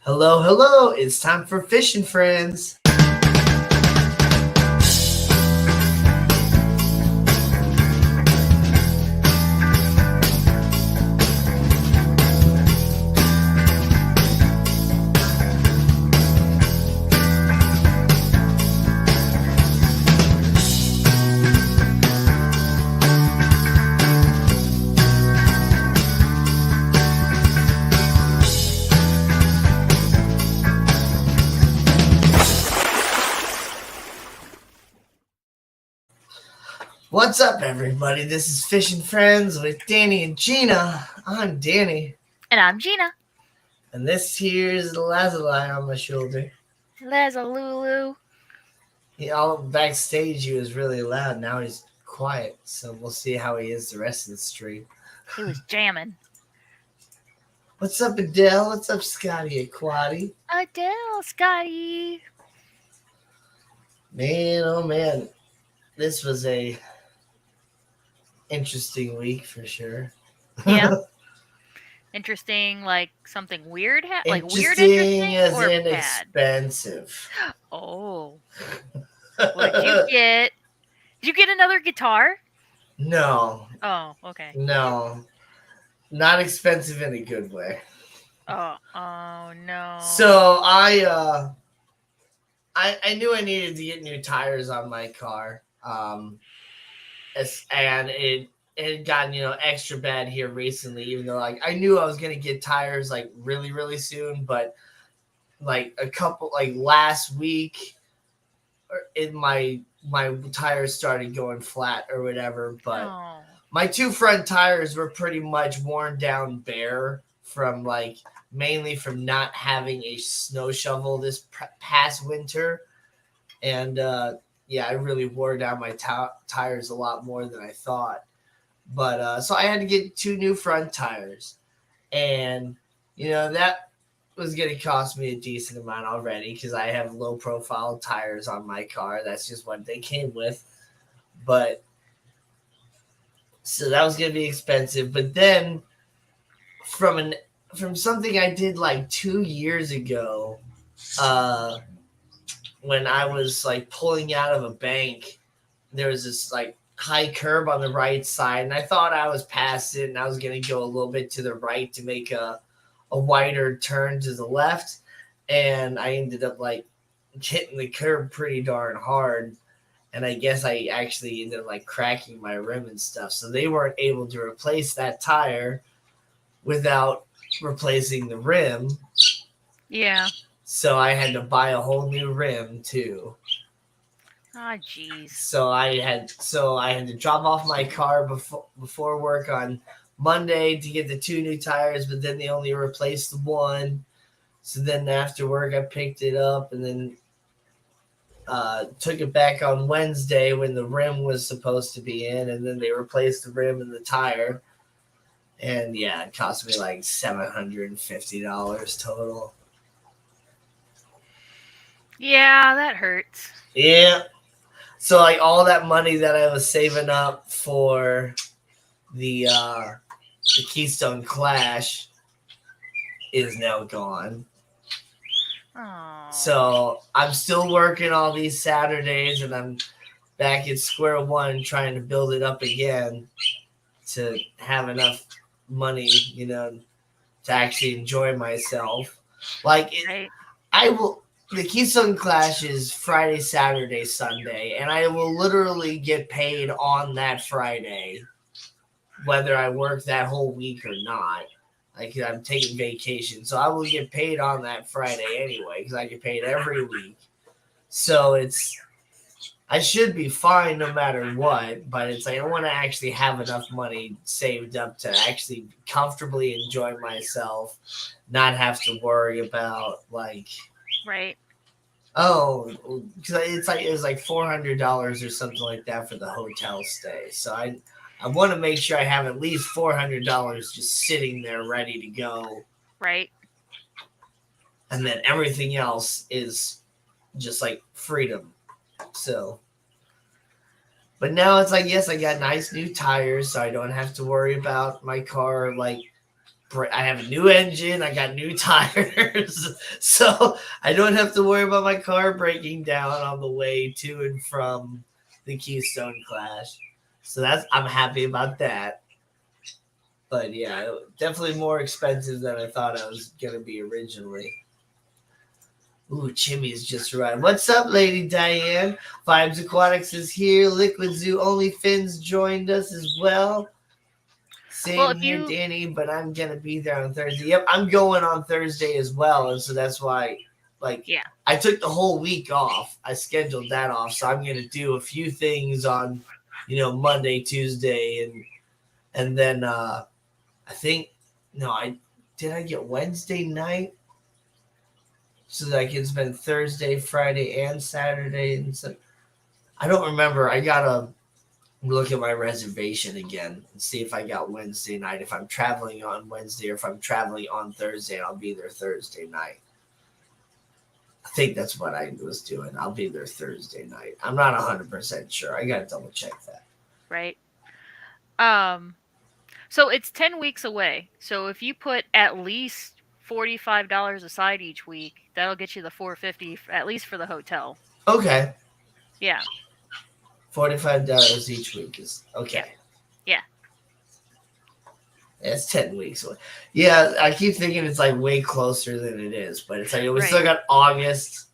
Hello, hello. It's time for Fishing Friends. What's up, everybody? This is Fishing Friends with Danny and Gina. I'm Danny. And I'm Gina. And this here's the Lazuli on my shoulder. Lazalulu. All backstage, he was really loud. Now he's quiet. So we'll see how he is the rest of the stream. He was jamming. What's up, Adele? What's up, Scotty Aquati? Adele, Scotty. Man, oh man. This was a interesting week for sure. Yeah. Interesting, like something weird? Like weird Interesting interesting as or in bad? expensive. Oh. What did you get? Did you get another guitar? No. Oh, okay. No. Not expensive in a good way. Oh no. So I knew I needed to get new tires on my car. And it had gotten, extra bad here recently, even though like I knew I was gonna get tires like really, really soon, but like a couple like last week my tires started going flat or whatever, but my two front tires were pretty much worn down bare from like mainly from not having a snow shovel this past winter. And I really wore down my tires a lot more than I thought. But so I had to get two new front tires. And, that was going to cost me a decent amount already because I have low profile tires on my car. That's just what they came with. But so that was going to be expensive. But then from something I did like 2 years ago, when I was like pulling out of a bank, there was this like high curb on the right side, and I thought I was past it and I was going to go a little bit to the right to make a wider turn to the left, and I ended up like hitting the curb pretty darn hard, and I guess I actually ended up like cracking my rim and stuff, so they weren't able to replace that tire without replacing the rim. Yeah. So I had to buy a whole new rim too. Oh, jeez. So I had to drop off my car before work on Monday to get the two new tires, but then they only replaced the one. So then after work, I picked it up and then took it back on Wednesday when the rim was supposed to be in, and then they replaced the rim and the tire. And yeah, it cost me like $750 total. Yeah, that hurts. Yeah. So like all that money that I was saving up for the Keystone Clash is now gone. Aww. So I'm still working all these Saturdays, and I'm back at square one trying to build it up again to have enough money, to actually enjoy myself. Like Right. I will. The Keystone Clash is Friday, Saturday, Sunday, and I will literally get paid on that Friday, whether I work that whole week or not. Like I'm taking vacation, so I will get paid on that Friday anyway because I get paid every week. So I should be fine no matter what, but it's like I want to actually have enough money saved up to actually comfortably enjoy myself, not have to worry about like. Right. Oh, because it was like $400 or something like that for the hotel stay. So I want to make sure I have at least $400 just sitting there ready to go. Right. And then everything else is just like freedom. So, but now it's like, yes, I got nice new tires, so I don't have to worry about my car like I have a new engine. I got new tires, so I don't have to worry about my car breaking down on the way to and from the Keystone Clash. So I'm happy about that. But yeah, definitely more expensive than I thought I was gonna be originally. Ooh, Chimmy's just arrived. What's up, Lady Diane? Vibes Aquatics is here. Liquid Zoo Only Fins joined us as well. Well, Same if here, you Danny, but I'm gonna be there on Thursday. Yep, I'm going on Thursday as well, and so that's why, like, yeah. I took the whole week off. I scheduled that off, so I'm gonna do a few things on, Monday, Tuesday, and then I think no, I get Wednesday night so that I can spend Thursday, Friday, and Saturday, and so I don't remember. I gotta look at my reservation again and see if I got Wednesday night. If I'm traveling on Wednesday or if I'm traveling on Thursday, I'll be there Thursday night. I think that's what I was doing. I'll be there Thursday night. I'm not 100% sure. I got to double check that. Right. Um. So it's 10 weeks away. So if you put at least $45 aside each week, that'll get you the 450 at least for the hotel. Okay. Yeah. $45 each week is Yeah. okay. Yeah. It's 10 weeks away. Yeah, I keep thinking it's like way closer than it is, but it's like we Right. still got August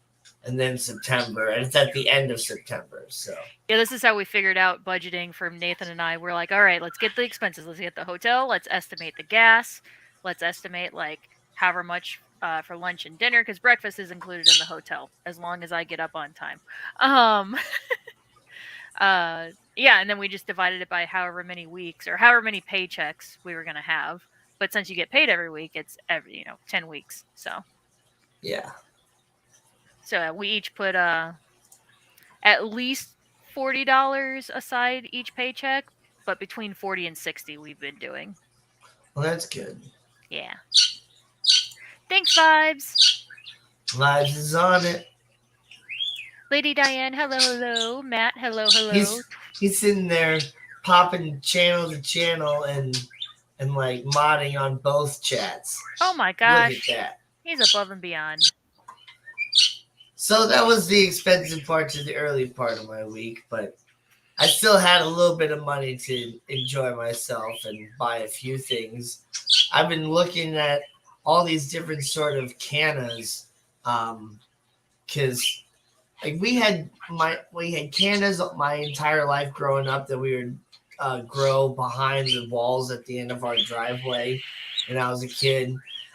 and then September, and it's at the end of September. So Yeah, this is how we figured out budgeting from Nathan and I. We're like, all right, let's get the expenses. Let's get the hotel. Let's estimate the gas. Let's estimate like however much for lunch and dinner because breakfast is included in the hotel as long as I get up on time. Um, yeah, and then we just divided it by however many weeks or however many paychecks we were gonna have. But since you get paid every week, it's every 10 weeks. yeah. So we each put at least $40 aside each paycheck, but between 40 and 60 we've been doing. Well, that's good. Yeah. Thanks, Vibes. Vibes is on it. Lady Diane, hello, hello. Matt, hello, hello. He's sitting there popping channel to channel and like modding on both chats. Oh my gosh. Look at that. He's above and beyond. So that was the expensive part to the early part of my week, but I still had a little bit of money to enjoy myself and buy a few things. I've been looking at all these different sort of cannas, because like we had cannas my entire life growing up that we would grow behind the walls at the end of our driveway when I was a kid.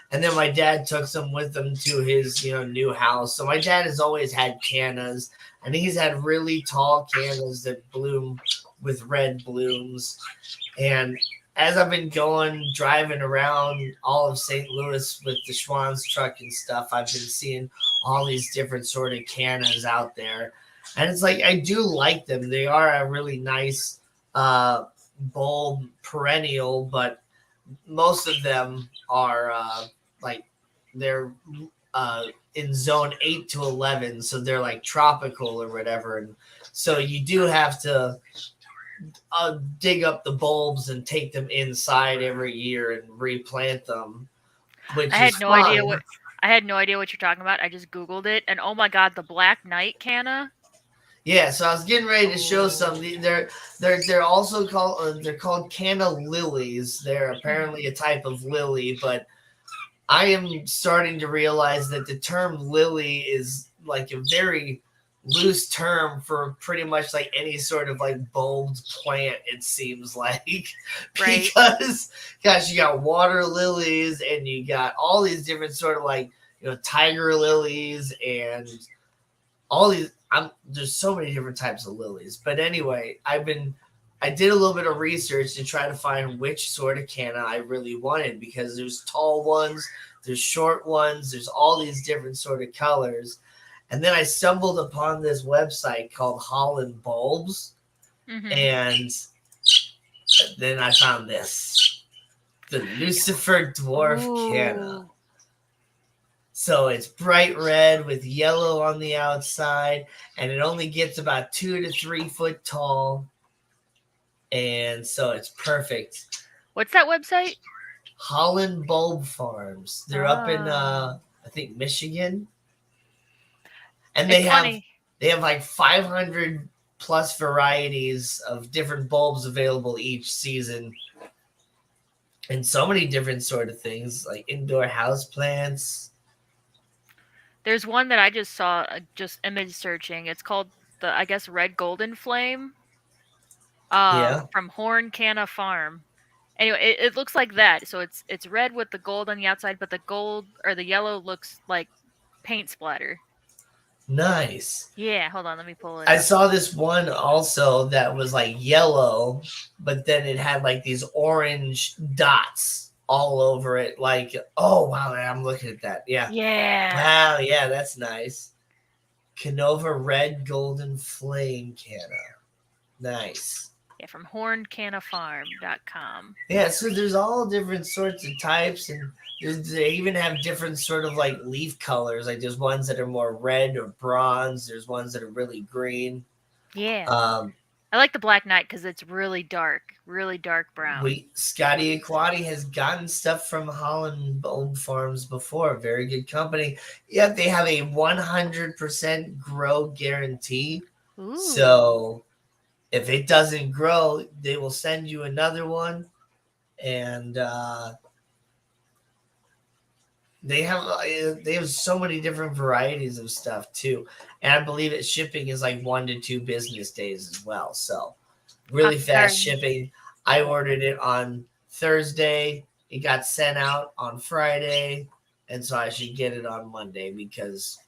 And then my dad took some with him to his, new house. So my dad has always had cannas, and he's had really tall cannas that bloom with red blooms. And as I've been driving around all of St. Louis with the Schwann's truck and stuff, I've been seeing all these different sort of cannas out there. And it's like, I do like them. They are a really nice bulb perennial, but most of them are they're in zone 8 to 11, so they're like tropical or whatever, and so you do have to dig up the bulbs and take them inside every year and replant them, which I had is no fun. idea what you're talking about. I just googled it, and oh my god, the Black Knight canna. Yeah, so I was getting ready to show some. They're also called they're called canna lilies. They're apparently a type of lily, but I am starting to realize that the term lily is like a very loose term for pretty much like any sort of like bulbed plant, it seems like. Right. Because, gosh, you got water lilies and you got all these different sort of like, tiger lilies and all these. There's so many different types of lilies. But anyway, I did a little bit of research to try to find which sort of canna I really wanted, because there's tall ones, there's short ones, there's all these different sort of colors. And then I stumbled upon this website called Holland Bulbs. Mm-hmm. And then I found this, the Lucifer Dwarf Canna. So it's bright red with yellow on the outside, and it only gets about 2 to 3 foot tall. And so it's perfect. What's that website? Holland Bulb Farms. They're up in Oh, I think Michigan, and it's funny. they have like 500 plus varieties of different bulbs available each season, and so many different sort of things like indoor house plants. There's one that I just saw, just image searching. It's called the, I guess, Red Golden Flame, Yeah, from Horn Canna Farm. Anyway, it looks like that. So it's red with the gold on the outside, but the gold or the yellow looks like paint splatter. nice. Yeah, hold on, let me pull it I up. saw this one also that was like yellow, but then it had like these orange dots all over it. Like, oh wow, I'm looking at that. Yeah. Yeah. Wow, yeah, that's nice. Canova Red Golden Flame Canna. Nice. Yeah, from horncannafarm.com. Yeah, so there's all different sorts of types, and they even have different sort of like leaf colors. Like there's ones that are more red or bronze. There's ones that are really green. Yeah. Um, I like the Black Knight because it's really dark brown. we Scotty Aquati has gotten stuff from Holland Bulb Farms before. Very good company. Yeah, they have a 100% grow guarantee. Ooh. So if it doesn't grow, they will send you another one, and they have so many different varieties of stuff too, and I believe that shipping is like 1 to 2 business days as well. So really Aqua fast Garden. shipping. I ordered it on Thursday. It got sent out on Friday, and so I should get it on Monday because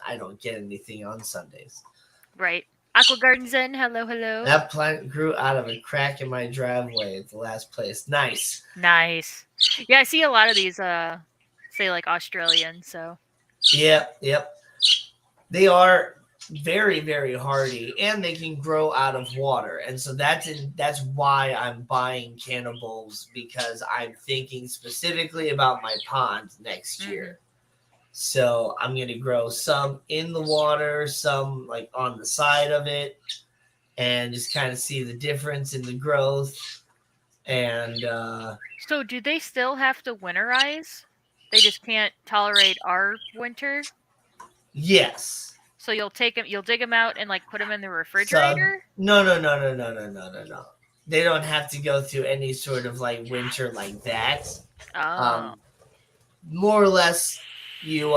I don't get anything on Sundays. Right. Aqua Garden Zen, hello, hello. That plant grew out of a crack in my driveway at the last place. Nice. Nice. Yeah, I see a lot of these, say like Australian, so. Yep, yep. They are very, very hardy, and they can grow out of water. And so that's why I'm buying cannibals, because I'm thinking specifically about my pond next Hmm. year. So I'm gonna grow some in the water, some like on the side of it, and just kind of see the difference in the growth. And So do they still have to winterize? They just can't tolerate our winter? yes, So you'll dig them out and like put them in the so refrigerator? no. They don't have to go through any sort of like winter like that. Oh. Um, more or less, you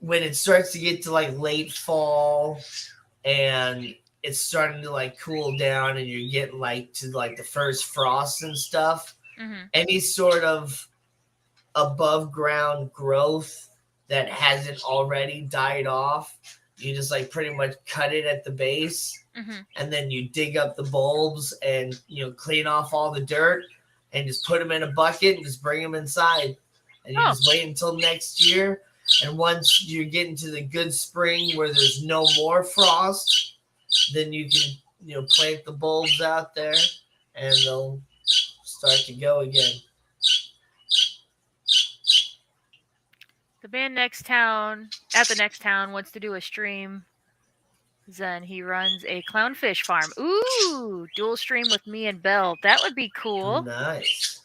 when it starts to get to like late fall and it's starting to like cool down and you're getting like to like the first frost and stuff, Mhm. any sort of above ground growth that hasn't already died off, you just like pretty much cut it at the base, Mhm. and then you dig up the bulbs and clean off all the dirt and just put them in a bucket and just bring them inside, and you Oh. just wait until next year. And once you get into the good spring where there's no more frost, then you can plant the bulbs out there and they'll start to go again. The band at the next town wants to do a stream. Zen, he runs a clownfish farm. Ooh, dual stream with me and Belle. That would be cool. Nice.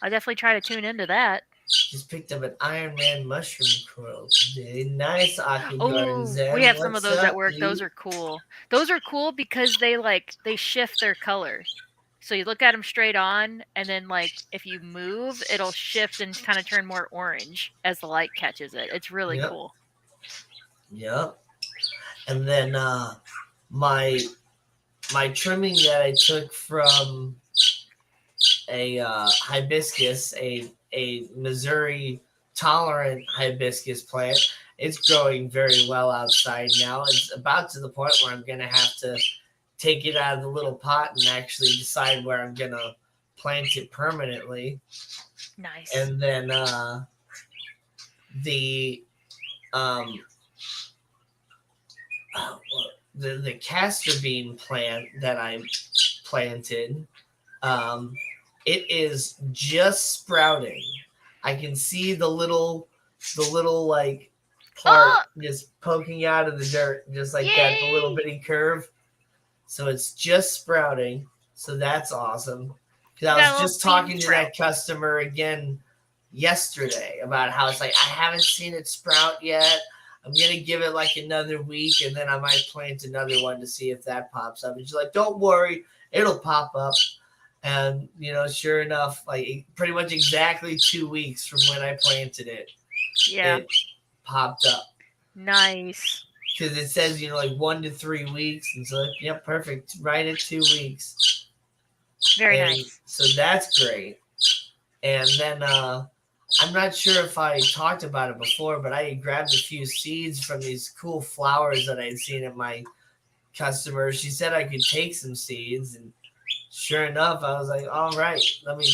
I'll definitely try to tune into that. Just picked up an Iron Man mushroom coil today. Nice, Aqua Garden Oh, we Zen. have some of What's those at up, work. Those dude? are cool. Those are cool because they shift their color. So you look at them straight on, and then like if you move, it'll shift and kind of turn more orange as the light catches it. It's really Yep, cool. yep. And then my my trimming that I took from a hibiscus, a Missouri tolerant hibiscus plant. It's growing very well outside now. It's about to the point where I'm gonna have to take it out of the little pot and actually decide where I'm gonna plant it permanently. Nice. And then the um, the castor bean plant that I planted, um, it is just sprouting. I can see the little like part Oh, just poking out of the dirt, just like that, the little yay! bitty curve. So it's just sprouting. So that's awesome. Because I Got a was little just seed and talking to sprout. that customer again yesterday about how it's like I haven't seen it sprout yet. I'm gonna give it like another week, and then I might plant another one to see if that pops up. And she's like, "Don't worry, it'll pop up." And sure enough, like pretty much exactly 2 weeks from when I planted it, Yeah. it popped up. Nice. Because it says like 1 to 3 weeks, and so yeah, perfect, right at 2 weeks. Very And nice. so that's great. And then I'm not sure if I talked about it before, but I grabbed a few seeds from these cool flowers that I'd seen at my customer. She said I could take some seeds, and sure enough, I was like, all right, let me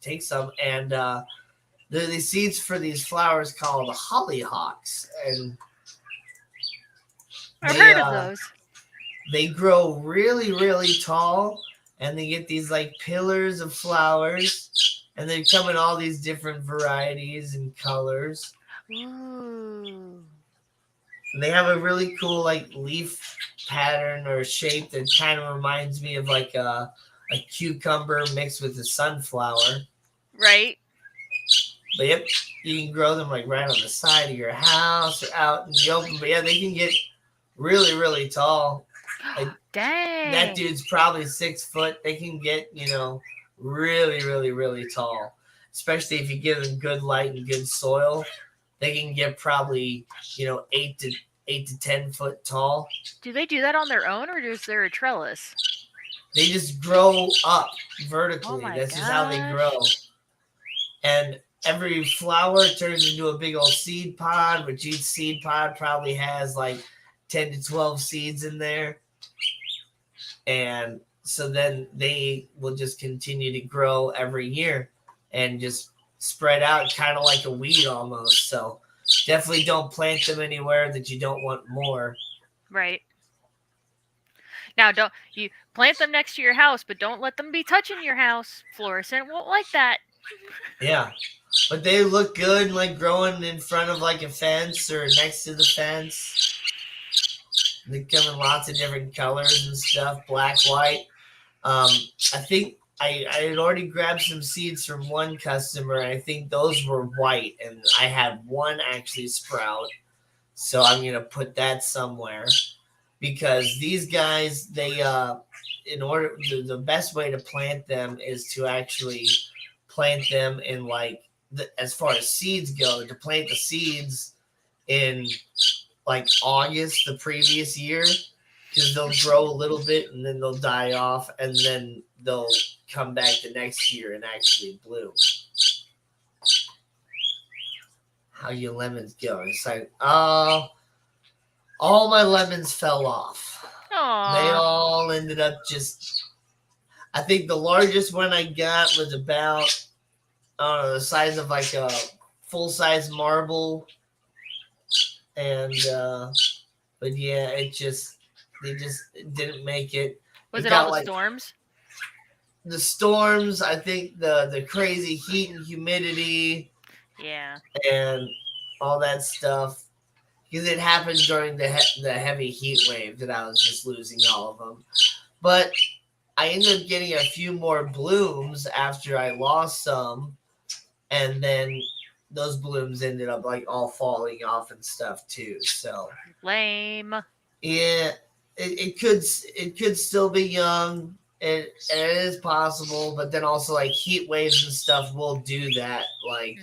take some. And there are these seeds for these flowers called hollyhocks, and I've they heard of those. they grow really, really tall, and they get these like pillars of flowers, and they come in all these different varieties and colors. Ooh. And they have a really cool like leaf pattern or shape that kind of reminds me of like a cucumber mixed with a sunflower. Right. But yep, you can grow them like right on the side of your house or out in the open. But yeah, they can get really, really tall. Like Dang. that dude's probably 6 foot. They can get, really, really, really tall. Especially if you give them good light and good soil. They can get probably, 8 to 10 foot tall. Do they do that on their own, or is there a trellis? They just grow up Oh vertically. my That's just how they grow. gosh. And every flower turns into a big old seed pod, which each seed pod probably has like 10 to 12 seeds in there. And so then they will just continue to grow every year and just spread out kind of like a weed almost. So definitely don't plant them anywhere that you don't want more. Right. Now, don't you plant them next to your house, but don't let them be touching your house. Fluorescent won't like that. Yeah. But they look good like growing in front of like a fence or next to the fence. They come in lots of different colors and stuff, black, white. I think I had already grabbed some seeds from one customer. And I think those were white, and I had one actually sprout. So I'm gonna put that somewhere because these guys, they in order the best way to plant them is to actually plant them in like as far as seeds go, to plant the seeds in like August the previous year, because they'll grow a little bit and then they'll die off, and then they'll come back the next year and actually bloom. How your lemons going? It's like, all my lemons fell off. Aww. They all ended up just. I think the largest one I got was about, I don't know, the size of like a full size marble, and but yeah, they just didn't make it. Was It it all got the like storms? the storms. I think the crazy heat and humidity Yeah. and all that stuff, because it happened during the heavy heat wave that I was just losing all of them. But I ended up getting a few more blooms after I lost some, and then those blooms ended up like all falling off and stuff too. So Lame. yeah, it could still be young. It is possible, but then also like heat waves and stuff will do that. Like,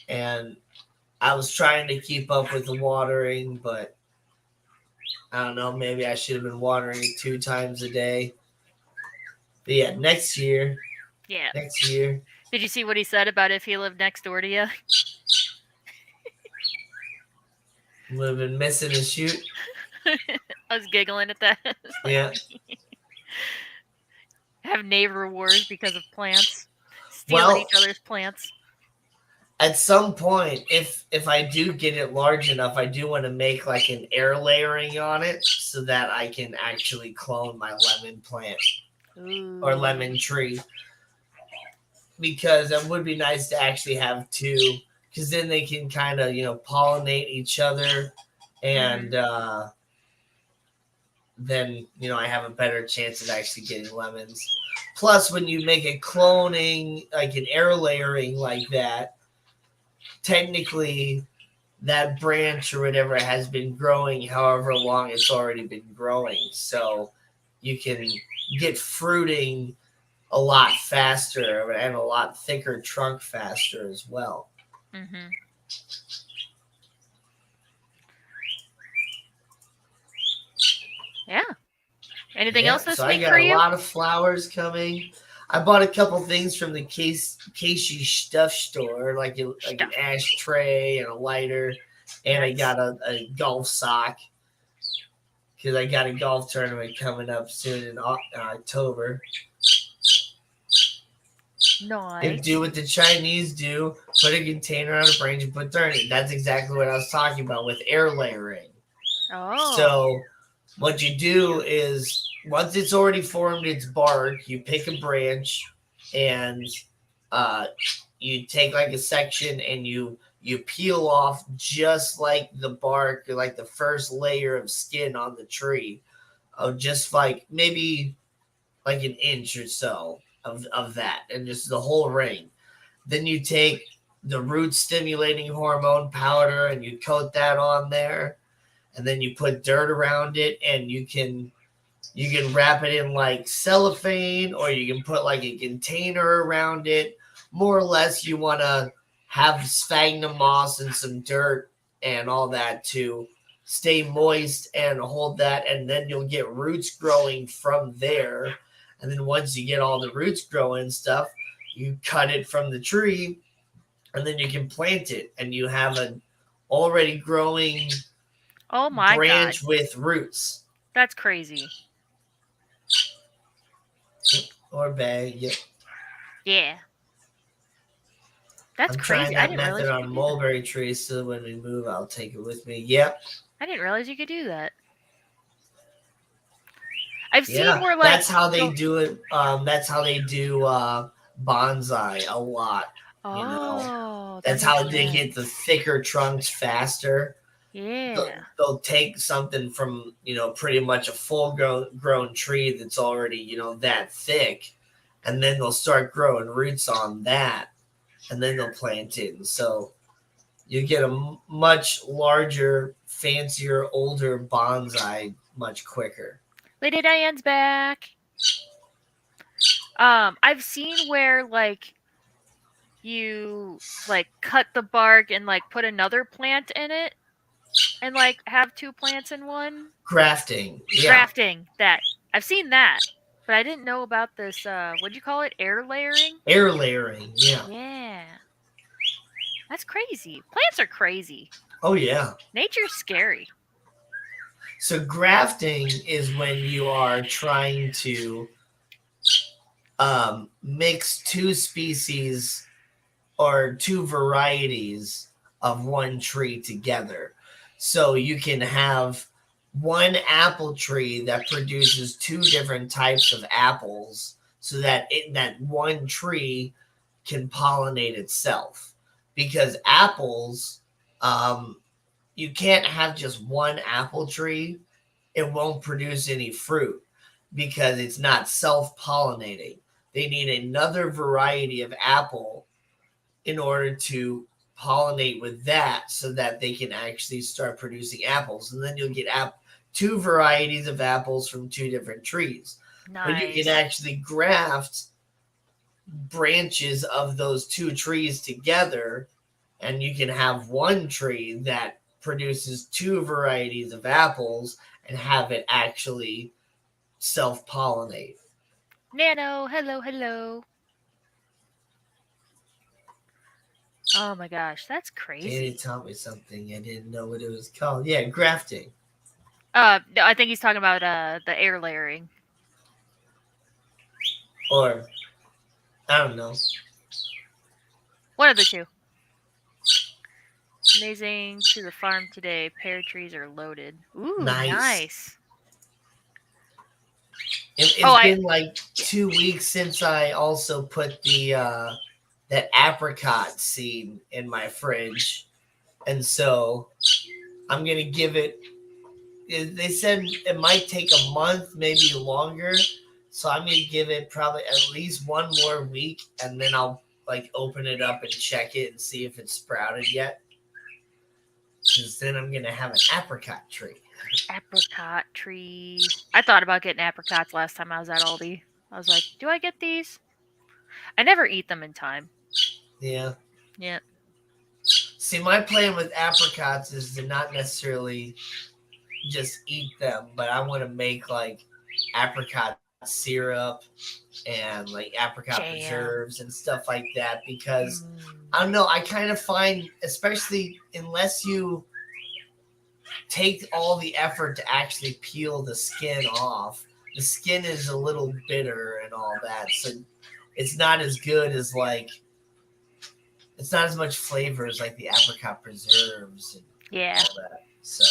and I was trying to keep up with the watering, but I don't know. Maybe I should have been watering 2 times a day. But yeah, next year. Yeah. Next year. Did you see what he said about if he lived next door to you? Would have been missing a shoot. I was giggling at that. Like, Yeah. have neighbor wars because of plants, stealing each other's plants. At some point, if I do get it large enough, I do want to make like an air layering on it so that I can actually clone my lemon plant. Ooh. Or lemon tree, because it would be nice to actually have 2, because then they can kind of pollinate each other, and then I have a better chance of actually getting lemons. Plus, when you make a cloning, like an air layering like that, technically that branch or whatever has been growing however long it's already been growing. So you can get fruiting a lot faster and a lot thicker trunk faster as well. Mm-hmm. Yeah. Anything else Yeah, this so I week for got a you? lot of flowers coming. I bought a couple things from the Casey Stuff Store, like an Stuff. ashtray and a lighter, and I Nice. got a golf sock because I got a golf tournament coming up soon in October. And Nice. do what the Chinese do: put a container on a branch and put dirt in it. That's exactly what I was talking about with air layering. Oh. So what you do is once it's already formed its bark, you pick a branch and uh, you take like a section and you peel off just like the bark, or like the first layer of skin on the tree, of just like maybe like an inch or so of that, and just the whole ring. Then you take the root stimulating hormone powder and you coat that on there, and then you put dirt around it, and you can wrap it in like cellophane, or you can put like a container around it. More or less, you want to have sphagnum moss and some dirt and all that to stay moist and hold that, and then you'll get roots growing from there. And then once you get all the roots growing and stuff, you cut it from the tree, and then you can plant it, and you have an already growing Oh my God. branch with roots. That's crazy. Or bag. Yep. Yeah. That's I'm trying crazy. I that didn't realize method you on could do that. mulberry trees, so when we move, I'll take it with me. Yep. I didn't realize you could do that. I've seen Yeah. where like That's how they they'll- do it. That's how they do bonsai a lot. You know, Oh, that that's makes how they get the sense. thicker trunks faster. Yeah. They'll take something from pretty much a full grown tree that's already that thick, and then they'll start growing roots on that, and then they'll plant it. And so you get a much larger, fancier, older bonsai much quicker. Lady Diane's back. I've seen where like you like cut the bark and like put another plant in it and like have two plants in one. Grafting, yeah. Grafting that. I've seen that. But I didn't know about this what'd you call it? Air layering? Air layering, yeah. Yeah. That's crazy. Plants are crazy. Oh, yeah. Nature's scary. So grafting is when you are trying to mix two species or two varieties of one tree together. So you can have one apple tree that produces two different types of apples, so that that one tree can pollinate itself. Because apples, you can't have just one apple tree; it won't produce any fruit because it's not self-pollinating. They need another variety of apple in order to pollinate with that, so that they can actually start producing apples. And then you'll get two varieties of apples from two different trees. But you Nice. can actually graft branches of those two trees together, and you can have one tree that produces two varieties of apples and have it actually self-pollinate. Nano, hello, hello. Oh my gosh, that's Danny crazy. taught me something. I didn't know what it was called. Yeah, grafting. No, I think he's talking about the air layering. Or, I don't know. One of the two. Amazing to the farm today. Pear trees are loaded. Ooh, Nice. nice. It's been like 2 weeks since I also put the that apricot seed in my fridge, and so I'm gonna give it They said it might take a month, maybe longer. So I'm gonna give it probably at least one more week, and then I'll like open it up and check it and see if it's sprouted yet. Because then I'm gonna have an apricot tree. Apricot tree. I thought about getting apricots last time I was at Aldi. I was like, do I get these? I never eat them in time. Yeah. Yeah. See, my plan with apricots is to not necessarily just eat them, but I want to make like apricot syrup and like apricot Jam. preserves and stuff like that because I Mm. don't know, I kind of find, especially unless you take all the effort to actually peel the skin off, the skin is a little bitter and all that. So it's not as good as like, it's not as much flavor as like the apricot preserves and Yeah. all that. So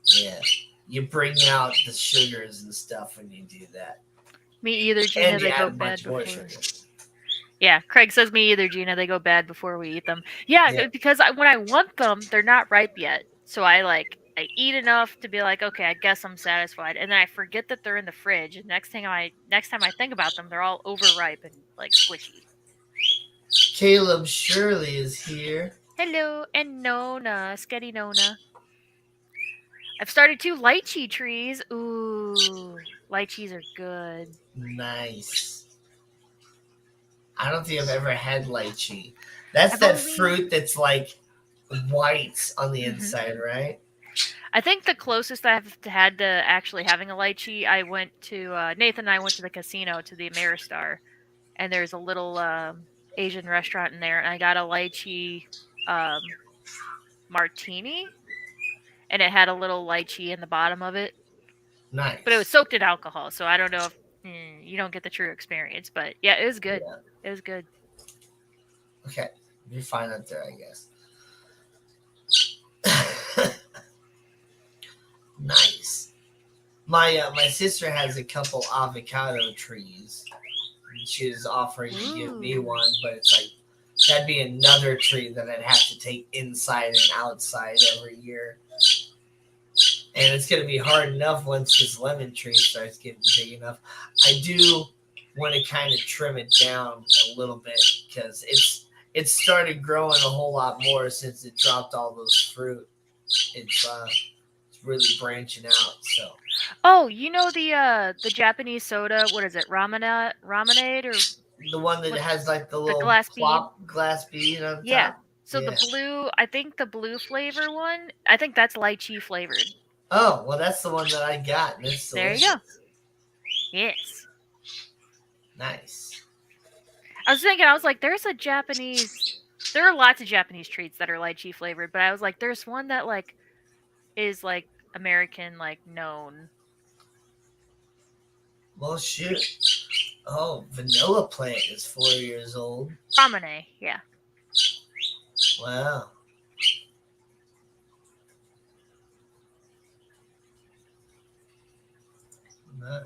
yeah, you bring out the sugars and stuff when you do that, Me either, Gina. and you They go add bad much more before. sugar. Yeah, Craig says me either, Gina. They go bad before we eat them. Yeah, Yeah. because when I want them, they're not ripe yet. So I eat enough to be like, okay, I guess I'm satisfied, and then I forget that they're in the fridge. And next time I think about them, they're all overripe and like squishy. Caleb Shirley is here. Hello, and Nona, Sketty Nona. I've started 2 lychee trees. Ooh, lychees are good. Nice. I don't think I've ever had lychee. That's I've that only. fruit that's like white on the Mhm. inside, right? I think the closest I've had to actually having a lychee, I went to Nathan and I went to the casino to the Ameristar, and there's a little Asian restaurant in there, and I got a lychee um, martini, and it had a little lychee in the bottom of it, but it was Nice. soaked in alcohol, so I don't know if you don't get the true experience, but yeah, it was good. Yeah. It was good. Okay. You're fine up there, I guess. Nice. My sister has a couple avocado trees. She was offering to give me Ooh. one, but it's like that'd be another tree that I'd have to take inside and outside every year. And it's gonna be hard enough once this lemon tree starts getting big enough. I do want to kind of trim it down a little bit because it's started growing a whole lot more since it dropped all those fruit. It's really branching out. So Oh, you know the Japanese soda? What is it? Ramenade or the one that what? has like the The little glass bead. plop glass bead on Yeah. top. So the Yeah. blue, I think the blue flavor one, I think that's lychee flavored. Oh well, that's the one that I got, and it's There you go. delicious. Yes. Nice. I was thinking, I was like, there's a Japanese. There are lots of Japanese treats that are lychee flavored, but I was like, there's one that like is like American, like known. Well, shoot. Oh, Vanilla Plant is 4 years old. Ramune, yeah. Wow. Nice.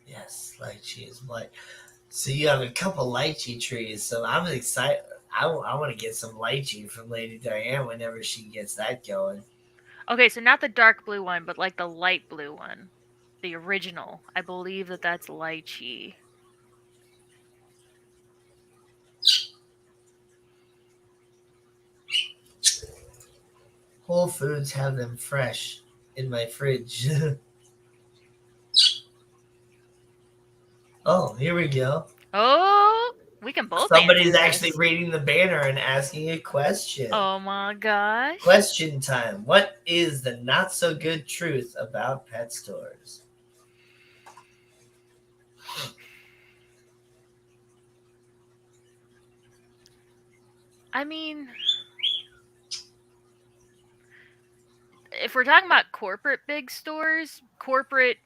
Yes, lychee is white. So you have a couple lychee trees. So I'm excited. I want to get some lychee from Lady Diane whenever she gets that going. Okay, so not the dark blue one, but like the light blue one, the original. I believe that that's lychee. Whole Foods have them fresh in my fridge. Oh, here we go. Oh, we can both Somebody's answer actually this. reading the banner and asking a question. Oh my gosh. Question time. What is the not so good truth about pet stores? I mean, if we're talking about corporate big stores, corporate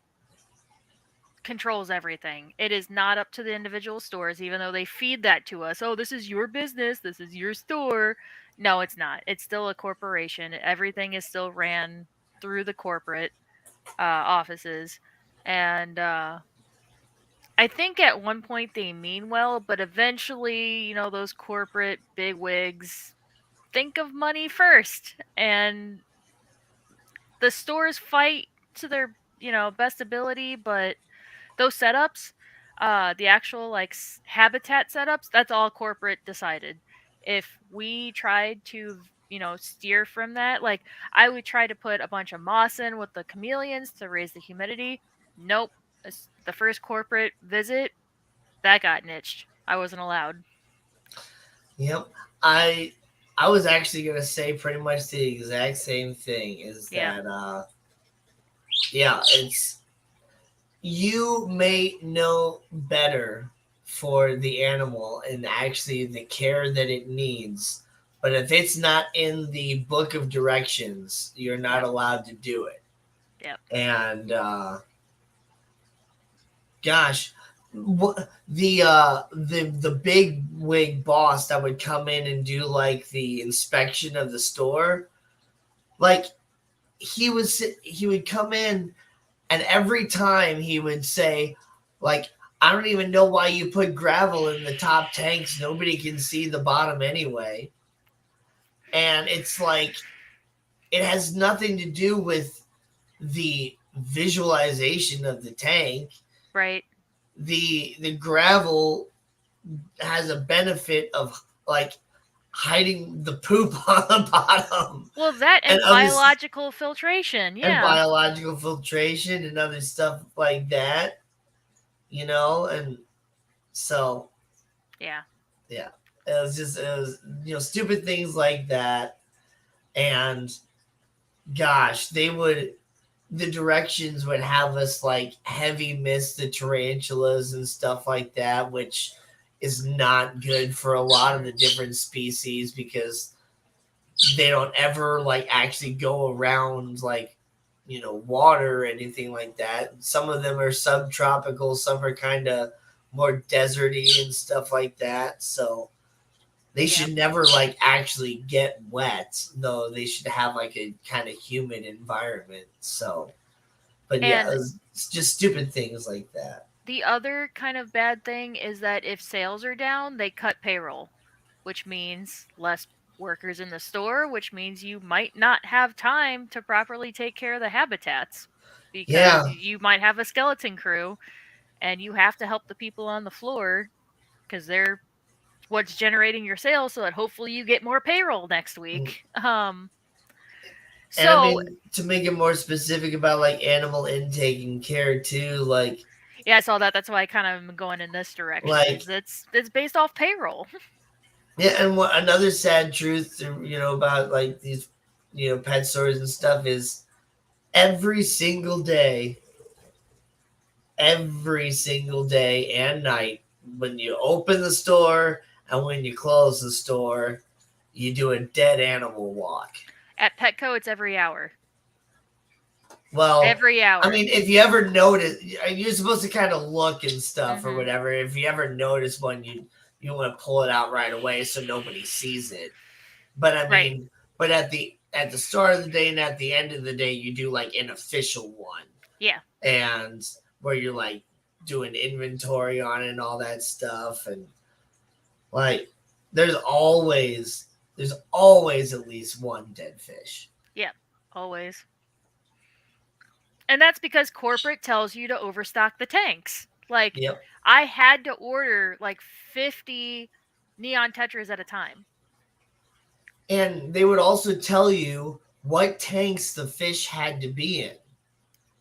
controls everything. It is not up to the individual stores, even though they feed that to us. Oh, this is your business. This is your store. No, it's not. It's still a corporation. Everything is still ran through the corporate offices. And I think at one point they mean well, but eventually, those corporate bigwigs think of money first. And the stores fight to their, best ability, but those setups, the actual like habitat setups, that's all corporate decided. If we tried to, steer from that, like I would try to put a bunch of moss in with the chameleons to raise the humidity. Nope. The first corporate visit, that got niched. I wasn't allowed. Yep. I I was actually gonna say pretty much the exact same thing. Is Yeah. that yeah, it's you may know better for the animal and actually the care that it needs, but if it's not in the book of directions, you're not Yep. allowed to do it. Yep. And gosh, the big wig boss that would come in and do like the inspection of the store, like he would come in, and every time he would say, like, I don't even know why you put gravel in the top tanks. Nobody can see the bottom anyway. And it's like, it has nothing to do with the visualization of the tank. Right. The gravel has a benefit of like hiding the poop on the bottom Well, that and and other biological filtration. and Yeah. biological filtration and other stuff like that, and so Yeah. yeah, it was stupid things like that. And gosh, the directions would have us like heavy miss the tarantulas and stuff like that, which is not good for a lot of the different species because they don't ever like actually go around like water or anything like that. Some of them are subtropical, some are kind of more deserty and stuff like that. So they Yep. should never like actually get wet, though they should have like a kind of humid environment. So, but yeah, And it's just stupid things like that. the other kind of bad thing is that if sales are down, they cut payroll, which means less workers in the store, which means you might not have time to properly take care of the habitats because Yeah, you might have a skeleton crew and you have to help the people on the floor because they're what's generating your sales so that hopefully you get more payroll next week. and I So mean to make it more specific about like animal intake and care too, yeah, I saw that. That's why I kind of am going in this direction. like Is it's based off payroll. yeah, and what another sad truth, about like these, pet stores and stuff is every single day, and night, when you open the store and when you close the store, you do a dead animal walk. At Petco, it's every hour. Well, Every I hour. mean, if you ever notice, you're supposed to kind of look and stuff or Mhm. whatever. If you ever notice one, you want to pull it out right away so nobody sees it. But I Right. mean, but at the start of the day and at the end of the day, you do like an official one, Yeah. and where you're like doing inventory on it and all that stuff, and like there's always there's always at least one dead fish. Yeah. Always. And that's because corporate tells you to overstock the tanks. Like Yep. I had to order like 50 neon tetras at a time. And they would also tell you what tanks the fish had to be in,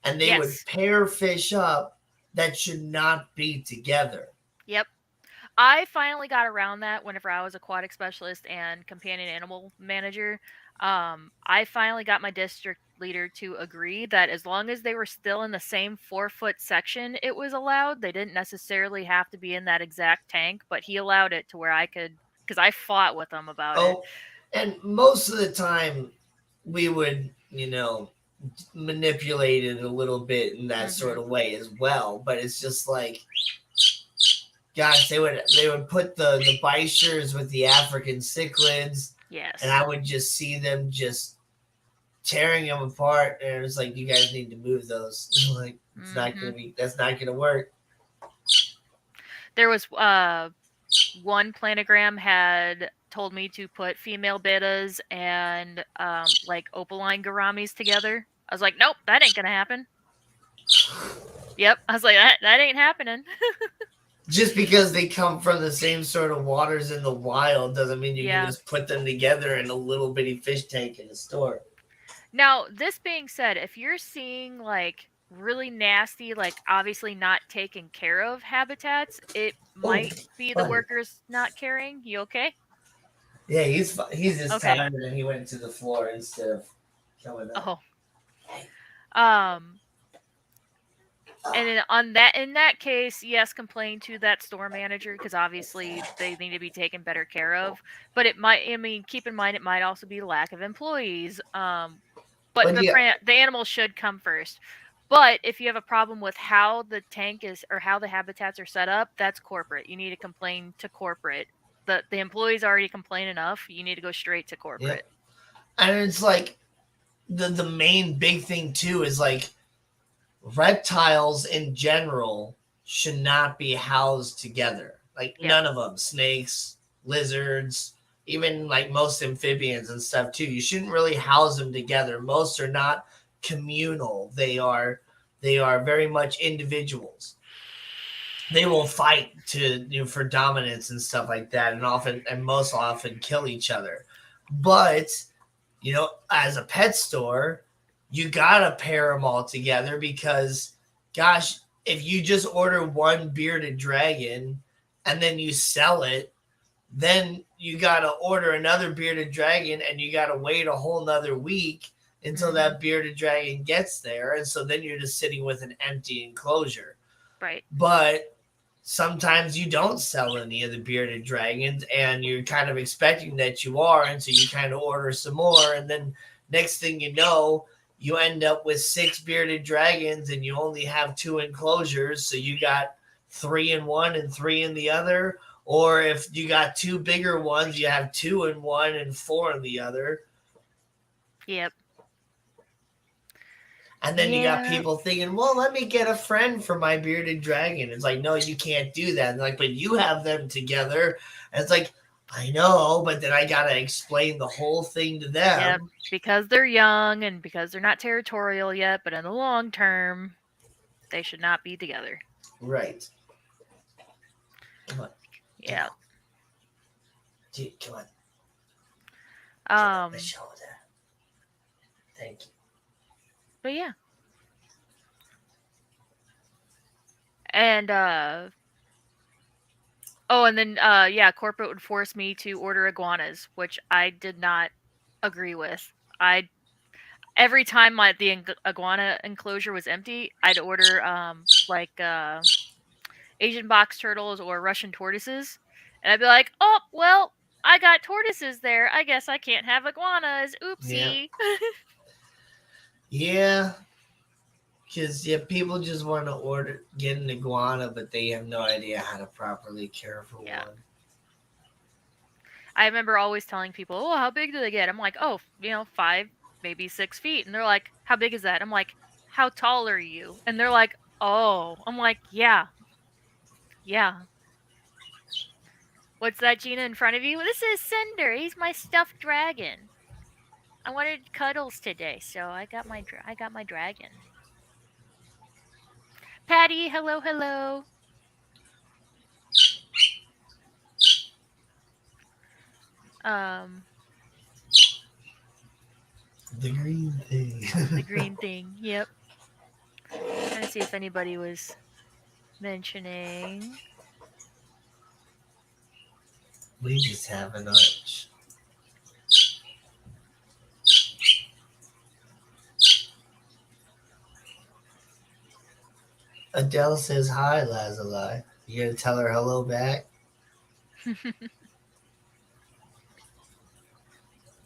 and they would Yes. pair fish up that should not be together. Yep. I finally got around that whenever I was aquatic specialist and companion animal manager. I finally got my district leader to agree that as long as they were still in the same 4 foot section, it was allowed. They didn't necessarily have to be in that exact tank, but he allowed it to where I could, because I fought with him about it. Oh, and most of the time we would, manipulate it a little bit in that sort Hmm. of way as well. But it's just like, gosh, they would put the bichers with the African cichlids, and Yes. I would just see them just tearing them apart, and it was like, you guys need to move those. Like, Hmm. that's not gonna work. There was one planogram had told me to put female bettas and like opaline gouramis together. I was like, nope, that ain't gonna happen. Yep, I was like, that ain't happening. Just because they come from the same sort of waters in the wild doesn't mean you can Yeah. just put them together in a little bitty fish tank in a store. Now, this being said, if you're seeing like really nasty, like obviously not taken care of habitats, it Oh, might be the buddy. workers not caring. You okay? Yeah, he's just Okay. tired and he went to the floor instead of coming up. Oh. Um and then on that in that case, yes, complain to that store manager because obviously they need to be taken better care of. But it might, I mean, keep in mind it might also be lack of employees. But But yeah, the animals should come first. But if you have a problem with how the tank is or how the habitats are set up, that's corporate. You need to complain to corporate. The employees already complain enough. You need to go straight to yeah. corporate. And it's like the main big thing too is like reptiles in general should not be housed together. Like Yep. none of them, snakes, lizards, even like most amphibians and stuff too. You shouldn't really house them together. Most are not communal. They are very much individuals. They will fight to for dominance and stuff like that, and most often kill each other. But as a pet store, you gotta pair them all together because, gosh, if you just order one bearded dragon and then you sell it, then you gotta order another bearded dragon and you gotta wait a whole nother week until Mm-hmm. that bearded dragon gets there, and so then you're just sitting with an empty enclosure. Right. But sometimes you don't sell any of the bearded dragons and you're kind of expecting that you are, and so you kind of order some more, and then next thing you know, you end up with 6 bearded dragons and you only have 2 enclosures, so you got 3 in one and 3 in the other. Or if you got 2 bigger ones, you have 2 in one and 4 in the other. Yep. And then you got Yeah. people thinking, well, let me get a friend for my bearded dragon. It's like, no, you can't do that. And like, but you have them together. And it's like, I know, but then I got to explain the whole thing to them. Yep. Because they're young and because they're not territorial yet, but in the long term, they should not be together. Right. Come on. Yeah. Dude, come on. Um. The shoulder. Thank you. But yeah. And oh, and then yeah, corporate would force me to order iguanas, which I did not agree with. Every time the iguana enclosure was empty, I'd order like Asian box turtles or Russian tortoises, and I'd be like, "Oh, well, I got tortoises there. I guess I can't have iguanas. Oopsie." Yeah. Because people just want to get an iguana, but they have no idea how to properly care for Yeah. one. I remember always telling people, "Oh, how big do they get?" I'm like, "Oh, 5, maybe 6 feet," and they're like, "How big is that?" I'm like, "How tall are you?" And they're like, "Oh," I'm like, "Yeah, yeah." What's that, Gina, in front of you? This is Cinder. He's my stuffed dragon. I wanted cuddles today, so I got my dragon. Patty, hello, hello. Um, The green thing. the green thing. Yep. Trying to see if anybody was mentioning. We just have an arch. Adele says hi, Lazuli. You gonna tell her hello back?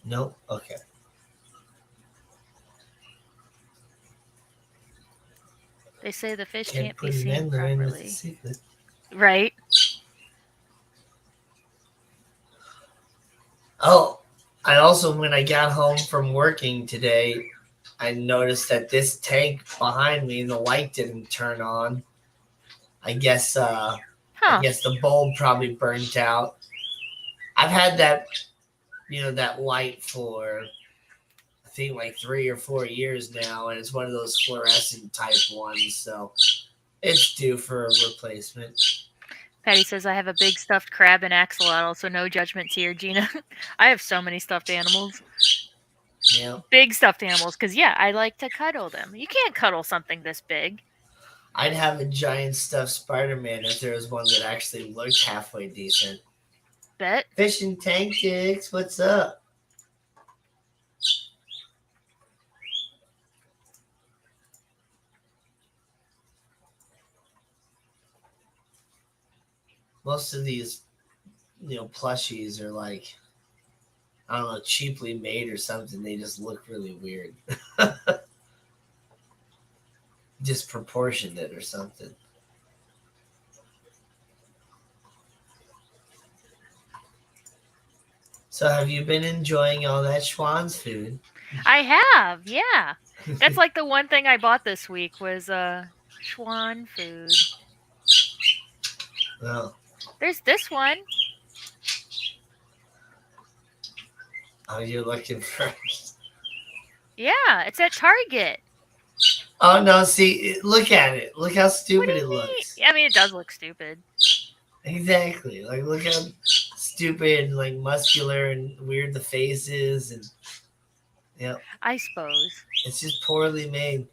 Nope. Okay. They say the fish Can't can't be put an seen ender in with a properly. secret. Right? Oh, I also, when I got home from working today, I noticed that this tank behind me, the light didn't turn on. I guess Huh. guess the bulb probably burnt out. I've had that, that light for I think like 3 or 4 years now, and it's one of those fluorescent type ones, so it's due for a replacement. Patty says I have a big stuffed crab and axolotl, so no judgments here, Gina. I have so many stuffed animals. Yeah. Big stuffed animals, because yeah, I like to cuddle them. You can't cuddle something this big. I'd have a giant stuffed Spider-Man if there was one that actually looked halfway decent. Bet. Fishing Tank Dicks, what's up? Most of these, plushies are like, I don't know, cheaply made or something. They just look really weird. Disproportionate or something. So have you been enjoying all that Schwann's food? I have, yeah. That's like the one thing I bought this week was Schwan food. Oh. There's this one. Oh, you're looking for... Yeah, it's at Target. Oh, no, see, look at it. Look how What do stupid you it mean? looks. I mean, it does look stupid. Exactly. Like, look how stupid, like, muscular and weird the face is. And, I suppose. It's just poorly made.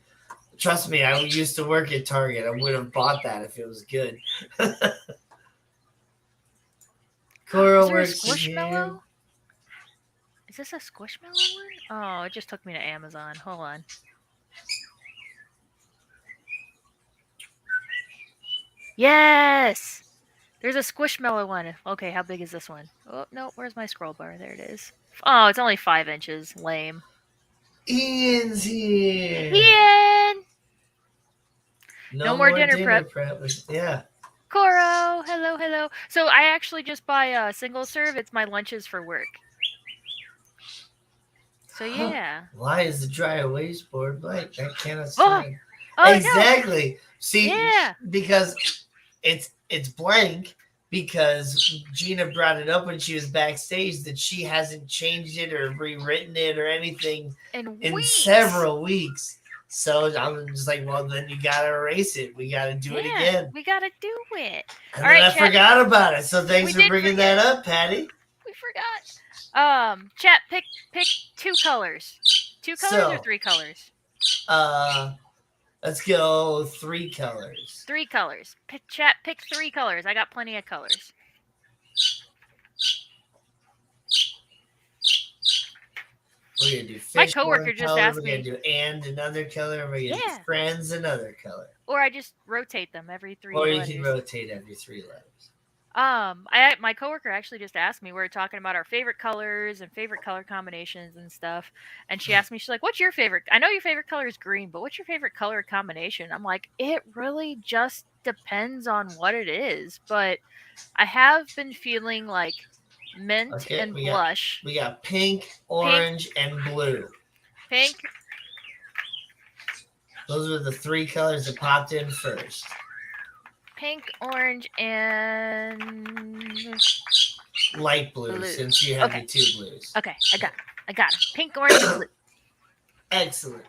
Trust me, I used to work at Target. I would have bought that if it was good. Coral Is there a works in here. Squishmallow? Is this a Squishmallow one? Oh, it just took me to Amazon. Hold on. Yes! There's a Squishmallow one. Okay, how big is this one? Oh, no, where's my scroll bar? There it is. Oh, it's only 5 inches. Lame. Ian's here. Ian! No more dinner prep. Yeah. Coro! Hello, hello. So I actually just buy a single serve. It's my lunches for work. So yeah. Why is the dry erase board blank? That cannot Oh, stand. oh Exactly. No. See, Yeah. because it's blank because Gina brought it up when she was backstage that she hasn't changed it or rewritten it or anything in several weeks. So I'm just like, well, then you gotta erase it. We gotta do it again. We gotta do it. And then I forgot about it. So thanks for bringing that up, Patty. We forgot. Chat, pick 2 colors. 2 colors or 3 colors? Let's go 3 colors. 3 colors. Pick 3 colors. I got plenty of colors. We're gonna do fish. My coworker just asked me. We're gonna do and another color. We're gonna do friends another color. Or I just rotate them every 3 letters. Or letters. You can rotate every 3 letters. My coworker actually just asked me. We were talking about our favorite colors and favorite color combinations and stuff. And she asked me, she's like, "What's your favorite? I know your favorite color is green, but what's your favorite color combination?" I'm like, it really just depends on what it is. But I have been feeling like mint and blush. We got pink, orange, and blue. Pink. Those are the 3 colors that popped in first. Pink, orange, and light blue. Since you have the 2 blues. Okay, I got it. Pink, orange, and blue. Excellent.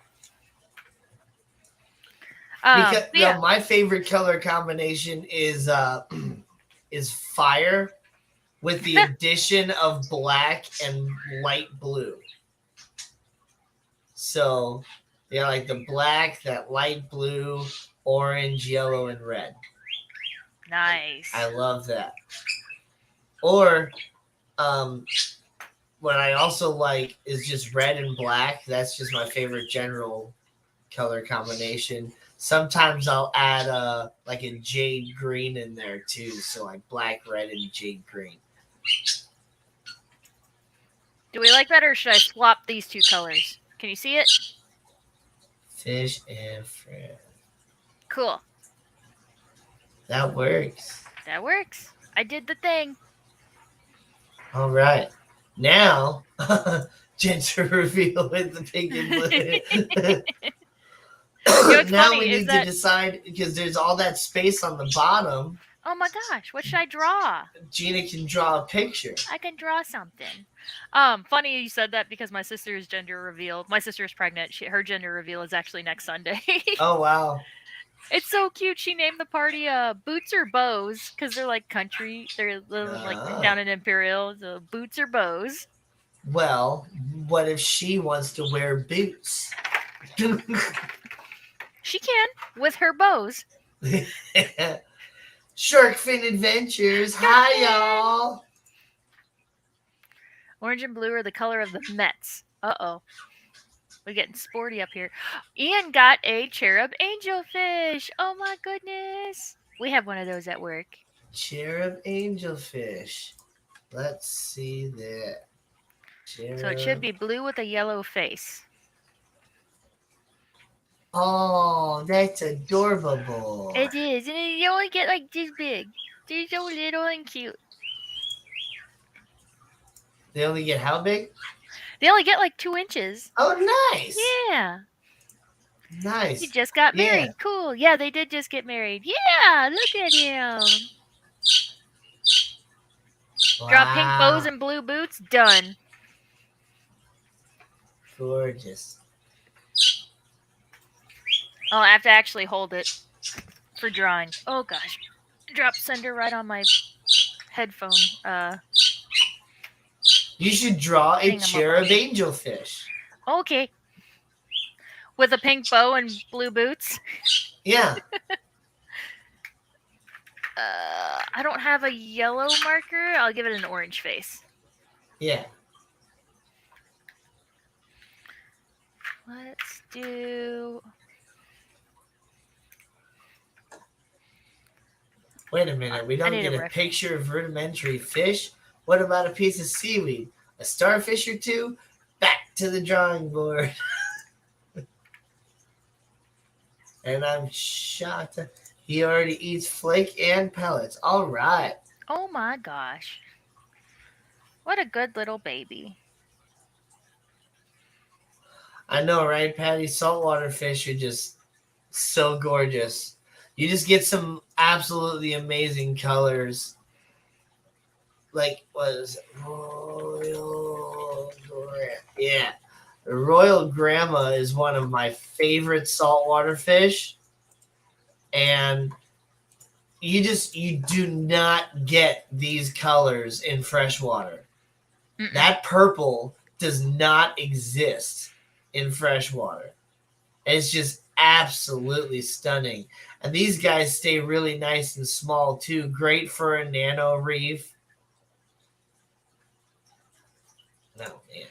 Because my favorite color combination is fire with the addition of black and light blue. So like the black, that light blue, orange, yellow, and red. Nice. I love that. Or what I also like is just red and black. That's just my favorite general color combination. Sometimes I'll add like a jade green in there too. So like black, red, and jade green. Do we like that, or should I swap these 2 colors? Can you see it? Fish and friend. Cool. That works. I did the thing. All right. Now, gender reveal with the pink and blue. Now we need to decide, because there's all that space on the bottom. Oh my gosh, what should I draw? Gina can draw a picture. I can draw something. Funny you said that because my sister's gender reveal. My sister is pregnant. Her gender reveal is actually next Sunday. Oh wow. It's so cute. She named the party Boots or Bows because they're like country. They're like down in Imperial. So Boots or Bows. Well, what if she wants to wear boots? She can with her bows. Shark Fin Adventures. Hi, y'all. Orange and blue are the color of the Mets. Uh-oh. We're getting sporty up here. Ian got a cherub angelfish. Oh my goodness. We have one of those at work. Cherub angelfish. Let's see that. Cherub. So it should be blue with a yellow face. Oh, that's adorable. It is. And you only get like this big. They're so little and cute. They only get how big? They only get like 2 inches. Oh, nice. Yeah. Nice. You just got married. Yeah. Cool. Yeah, they did just get married. Yeah, look at him. Wow. Drop pink bows and blue boots. Done. Gorgeous. Oh, I have to actually hold it for drawing. Oh gosh. Drop sender right on my headphone. You should draw a cherub angelfish. Okay. With a pink bow and blue boots? Yeah. I don't have a yellow marker. I'll give it an orange face. Yeah. Let's do... Wait a minute. We don't get a picture of rudimentary fish? What about a piece of seaweed? A starfish or two? Back to the drawing board. And I'm shocked. He already eats flake and pellets. All right. Oh my gosh. What a good little baby. I know, right, Patty? Saltwater fish are just so gorgeous. You just get some absolutely amazing colors. Like, what is it? Yeah. Royal Grandma is one of my favorite saltwater fish. And you do not get these colors in freshwater. That purple does not exist in freshwater. It's just absolutely stunning. And these guys stay really nice and small too. Great for a nano reef. No, man.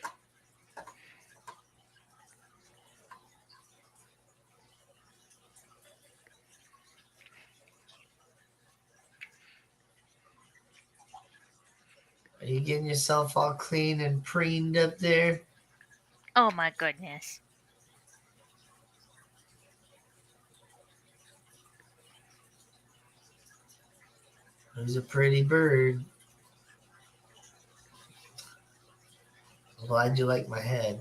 Are you getting yourself all clean and preened up there? Oh my goodness. There's a pretty bird. I'm glad you like my head.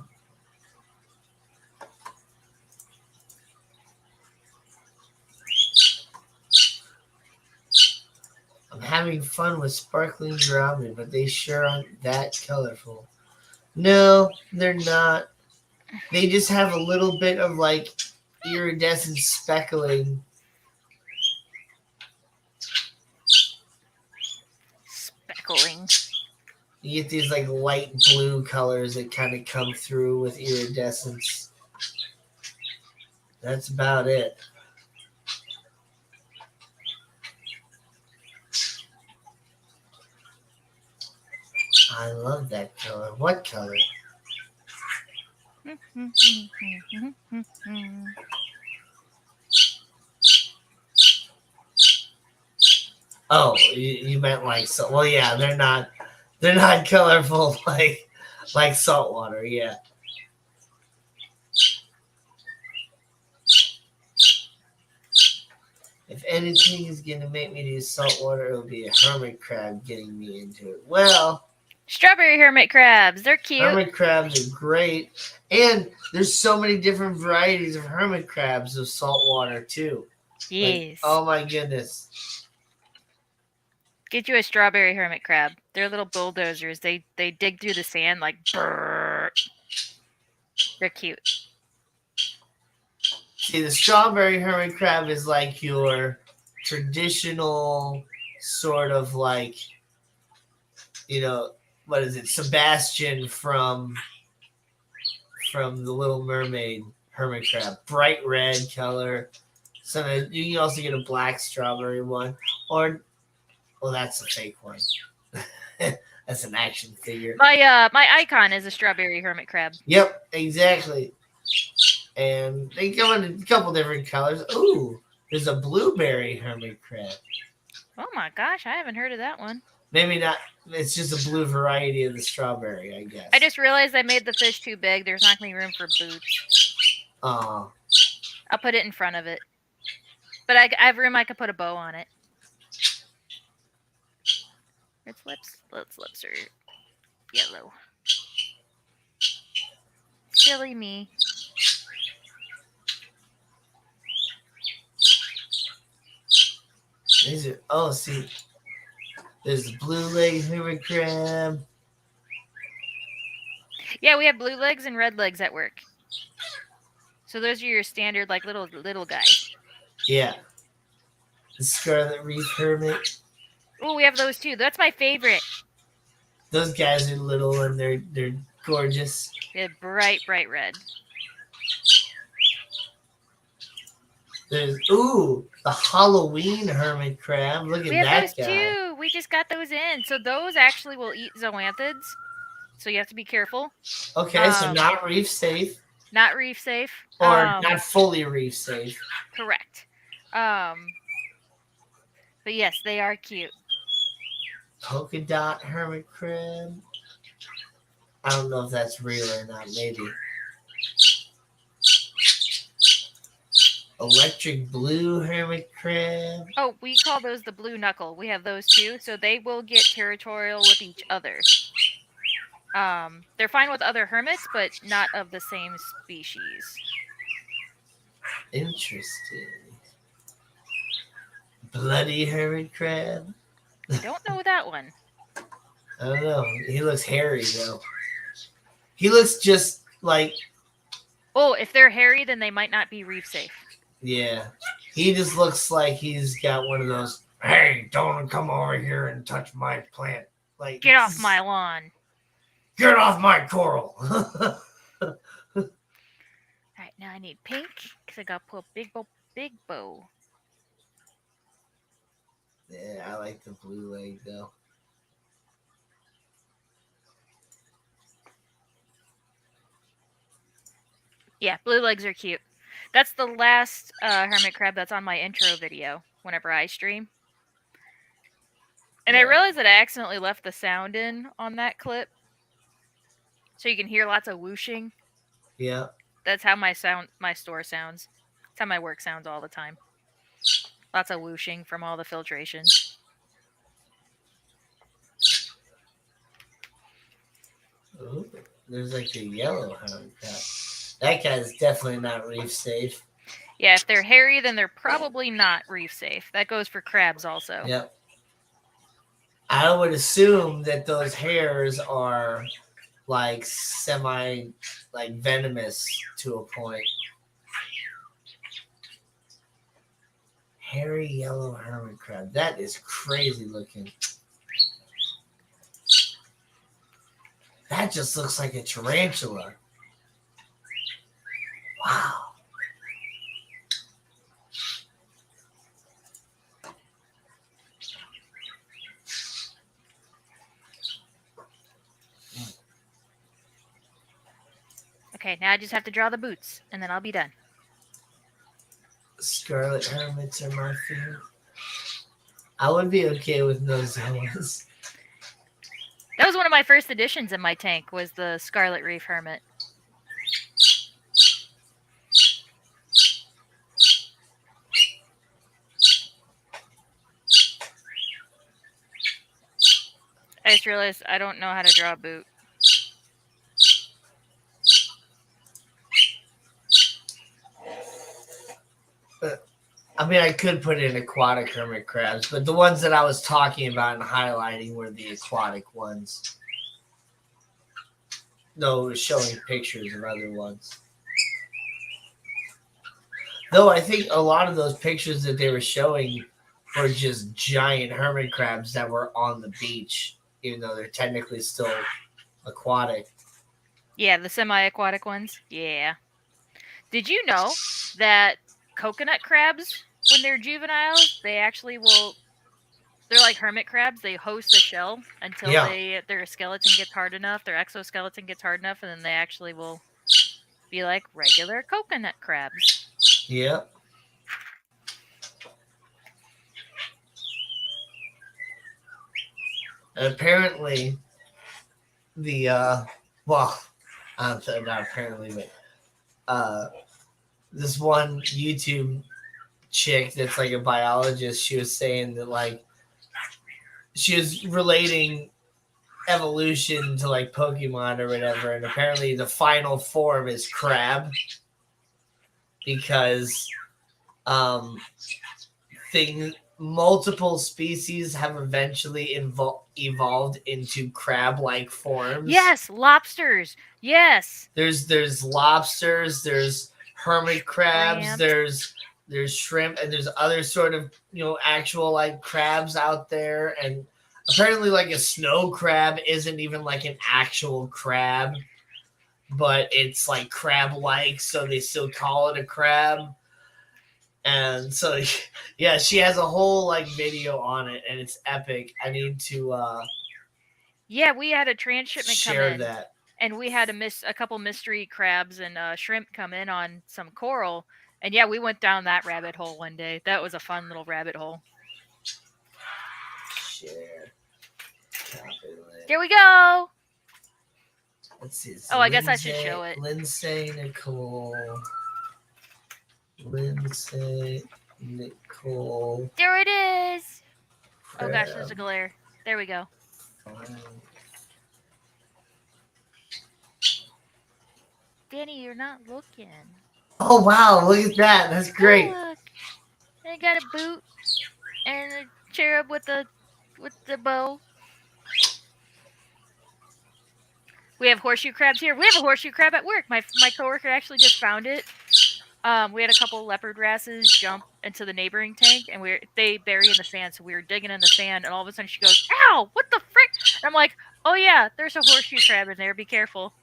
I'm having fun with sparkling around me, but they sure aren't that colorful. No, they're not. They just have a little bit of like iridescent speckling. Speckling. You get these like light blue colors that kind of come through with iridescence. That's about it. I love that color. What color? Oh, you meant like so? Well, yeah, they're not colorful like salt water. Yeah. If anything is gonna make me do salt water, it'll be a hermit crab getting me into it. Well, strawberry hermit crabs. They're cute. Hermit crabs are great. And there's so many different varieties of hermit crabs of salt water too. Yes. Like, oh my goodness. Get you a strawberry hermit crab. They're little bulldozers. They dig through the sand like brrr. They're cute. See, the strawberry hermit crab is like your traditional sort of like, what is it? Sebastian from the Little Mermaid hermit crab, bright red color. You can also get a black strawberry one, or well, that's a fake one. That's an action figure. My icon is a strawberry hermit crab. Yep, exactly. And they come in a couple different colors. Ooh, there's a blueberry hermit crab. Oh my gosh, I haven't heard of that one. Maybe not. It's just a blue variety of the strawberry, I guess. I just realized I made the fish too big. There's not going to be room for boots. Oh. I'll put it in front of it. But I have room I could put a bow on it. Its lips are yellow. Silly me. These are, see, there's the blue leg hermit crab. Yeah, we have blue legs and red legs at work. So those are your standard like little guys. Yeah. The scarlet reef hermit. Oh, we have those too. That's my favorite. Those guys are little and they're gorgeous. They're bright red. There's the Halloween hermit crab. Look at that guy. We have those too. We just got those in. So those actually will eat zoanthids. So you have to be careful. Okay, so not reef safe. Not reef safe. Or not fully reef safe. Correct. But yes, they are cute. Polka dot hermit crab. I don't know if that's real or not. Maybe. Electric blue hermit crab. Oh, we call those the blue knuckle. We have those too. So they will get territorial with each other. They're fine with other hermits, but not of the same species. Interesting. Bloody hermit crab. I don't know that one. I don't know. He looks hairy though. He looks just like. Oh, if they're hairy, then they might not be reef safe. Yeah, he just looks like he's got one of those. Hey, don't come over here and touch my plant. Like, get off my lawn. Get off my coral. All right, now I need pink because I got to put a big bow. Yeah, I like the blue leg though. Yeah, blue legs are cute. That's the last hermit crab that's on my intro video whenever I stream. And I realized that I accidentally left the sound in on that clip. So you can hear lots of whooshing. Yeah. That's how my store sounds. That's how my work sounds all the time. Lots of whooshing from all the filtration. Ooh, there's like a yellow hermit crab. That guy's definitely not reef safe. Yeah, if they're hairy, then they're probably not reef safe. That goes for crabs also. Yep. I would assume that those hairs are like venomous to a point. Hairy yellow hermit crab. That is crazy looking. That just looks like a tarantula. Wow. Okay, now I just have to draw the boots, and then I'll be done. Scarlet hermits are my favorite. I would be okay with no zoas. That was one of my first additions in my tank, was the Scarlet Reef Hermit. I just realized I don't know how to draw a boot. I mean, I could put in aquatic hermit crabs, but the ones that I was talking about and highlighting were the aquatic ones. No, it was showing pictures of other ones. Though I think a lot of those pictures that they were showing were just giant hermit crabs that were on the beach, even though they're technically still aquatic. Yeah, the semi-aquatic ones. Yeah. Did you know that coconut crabs, when they're juveniles, they actually will. They're like hermit crabs. They host the shell until Yeah. their skeleton gets hard enough, their exoskeleton gets hard enough, and then they actually will be like regular coconut crabs. Yeah. And apparently, the well, not apparently, but this one YouTube chick that's like a biologist, she was saying that like she was relating evolution to like Pokemon or whatever, and apparently the final form is crab because um multiple species have eventually evolved into crab-like forms. Yes, lobsters. Yes. There's lobsters, there's hermit crabs, Shrimps. there's shrimp, and there's other sort of actual like crabs out there. And apparently like a snow crab isn't even like an actual crab, but it's like crab-like, so they still call it a crab. And so yeah, she has a whole like video on it, and it's epic. I need to Yeah, we had a transshipment come share in, that. and we had a couple mystery crabs and shrimp come in on some coral, and yeah, we went down that rabbit hole one day. That was a fun little rabbit hole. Share. Copy link. Here we go. Let's see. Oh, I guess I should show it. Lindsay Nicole. Lindsay Nicole. There it is. Crab. Oh gosh, there's a glare. There we go. Danny, you're not looking. Oh wow, look at that. That's great. Look. I got a boot and a cherub with the bow. We have horseshoe crabs here. We have a horseshoe crab at work. My coworker actually just found it. We had a couple leopard wrasses jump into the neighboring tank, and they bury in the sand. So we were digging in the sand, and all of a sudden she goes, "Ow! What the frick?" And I'm like, "Oh yeah, there's a horseshoe crab in there. Be careful."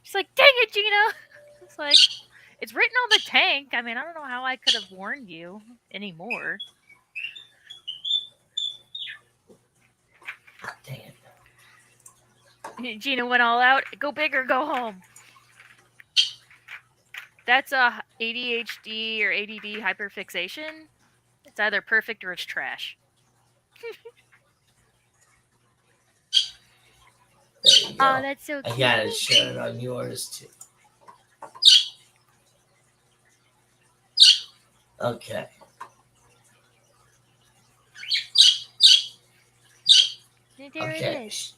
She's like, "Dang it, Gina!" It's like, it's written on the tank. I mean, I don't know how I could have warned you anymore. Dang it. Gina went all out. Go big or go home. That's a ADHD or ADD hyperfixation. It's either perfect or it's trash. There you go. Oh, that's so cute. I gotta share it on yours too. Okay. There it is.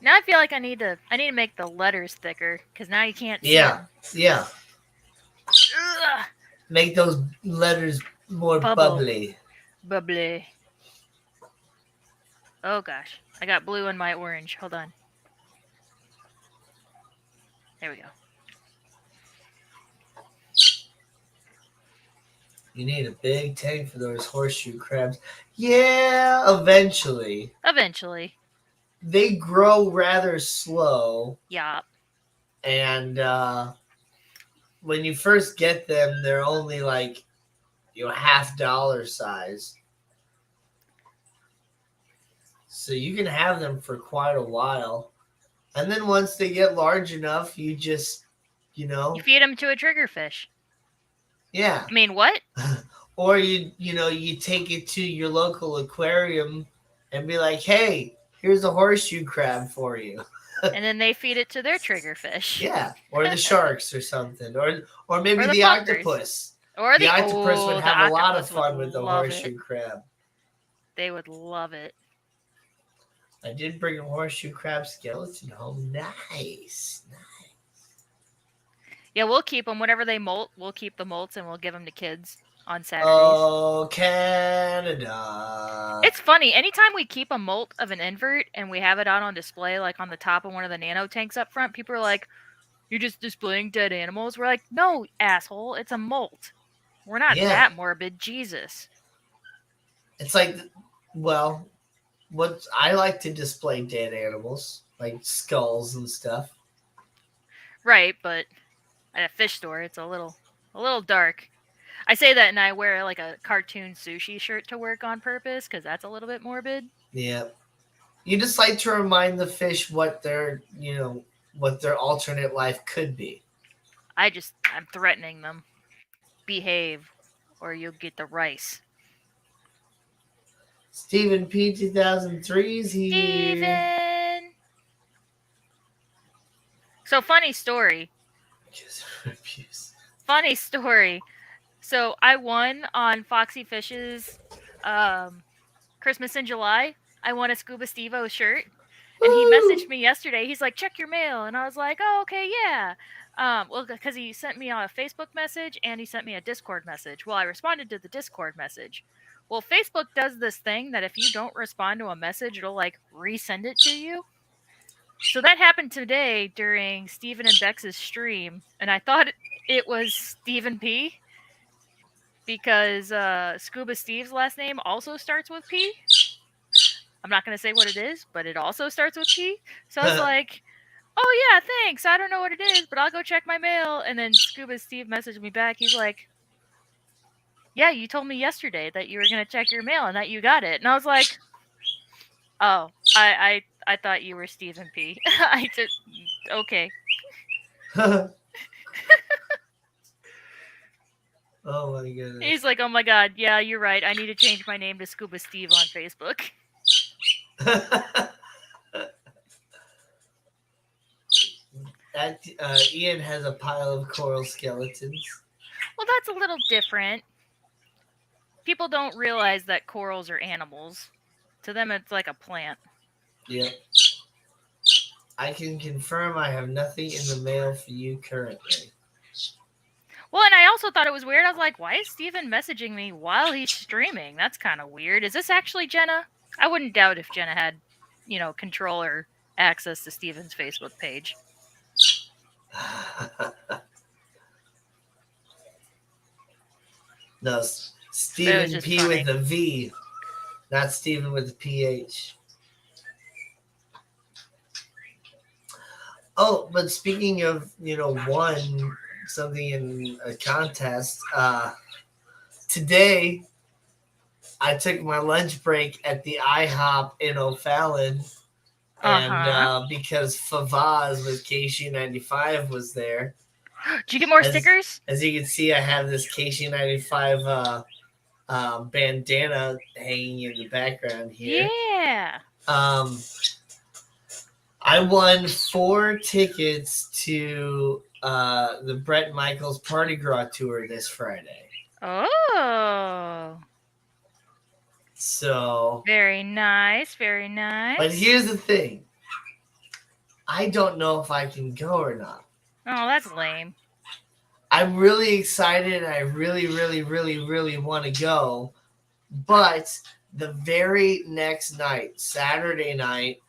Now I feel like I need to make the letters thicker because now you can't see them. Yeah. Ugh. Make those letters more bubbly. Bubbly. Oh gosh, I got blue in my orange. Hold on. There we go. You need a big tank for those horseshoe crabs. Yeah, eventually. Eventually. They grow rather slow. Yeah. And when you first get them, they're only like $half size. So you can have them for quite a while. And then once they get large enough, you just, You feed them to a triggerfish. Yeah. I mean, what? Or you take it to your local aquarium and be like, hey, here's a horseshoe crab for you. And then they feed it to their triggerfish. Yeah. Or the sharks or something. Or maybe the octopus. Or the octopus would have a lot of fun with the horseshoe crab. They would love it. I did bring a horseshoe crab skeleton home. Nice. Yeah, we'll keep them whenever they molt. We'll keep the molts and we'll give them to kids on Saturdays. Oh, Canada. It's funny. Anytime we keep a molt of an invert and we have it out on display, like on the top of one of the nano tanks up front, people are like, "You're just displaying dead animals." We're like, "No, asshole, it's a molt. We're not that morbid." Jesus. It's like, well, what I like to display dead animals, like skulls and stuff. Right, but at a fish store, it's a little dark. I say that and I wear like a cartoon sushi shirt to work on purpose because that's a little bit morbid. Yeah. You just like to remind the fish what their, what their alternate life could be. I'm threatening them. Behave, or you'll get the rice. Stephen P 2003 is here. Steven! So, funny story. Funny story. So, I won on Foxy Fish's Christmas in July. I won a Scuba Steve-O shirt. And he messaged me yesterday. He's like, "Check your mail." And I was like, "Oh, okay, yeah." Well, because he sent me a Facebook message and he sent me a Discord message. Well, I responded to the Discord message. Well, Facebook does this thing that if you don't respond to a message, it'll like resend it to you. So that happened today during Steven and Bex's stream, and I thought it was Stephen P because Scuba Steve's last name also starts with P. I'm not going to say what it is, but it also starts with P. So I was like, "Oh yeah, thanks. I don't know what it is, but I'll go check my mail." And then Scuba Steve messaged me back. He's like, "Yeah, you told me yesterday that you were going to check your mail and that you got it." And I was like, "Oh, I thought you were Stephen P." I just okay. Oh my goodness. He's like, "Oh my god, yeah, you're right. I need to change my name to Scuba Steve on Facebook." Ian has a pile of coral skeletons. Well, that's a little different. People don't realize that corals are animals. To them, it's like a plant. Yep. I can confirm I have nothing in the mail for you currently. Well, and I also thought it was weird. I was like, "Why is Steven messaging me while he's streaming? That's kind of weird. Is this actually Jenna?" I wouldn't doubt if Jenna had, control or access to Steven's Facebook page. No, Stephen P funny. with a V, not Stephen with a PH. Oh, but speaking of, won something in a contest, today I took my lunch break at the IHOP in O'Fallon. And because Favaz with KC95 was there. Did you get more stickers? As you can see, I have this KC95 bandana hanging in the background here. Yeah. I won 4 tickets to the Bret Michaels Party Gras tour this Friday. Oh. So. Very nice, very nice. But here's the thing. I don't know if I can go or not. Oh, that's lame. I'm really excited. I really, really, really, really want to go. But the very next night, Saturday night,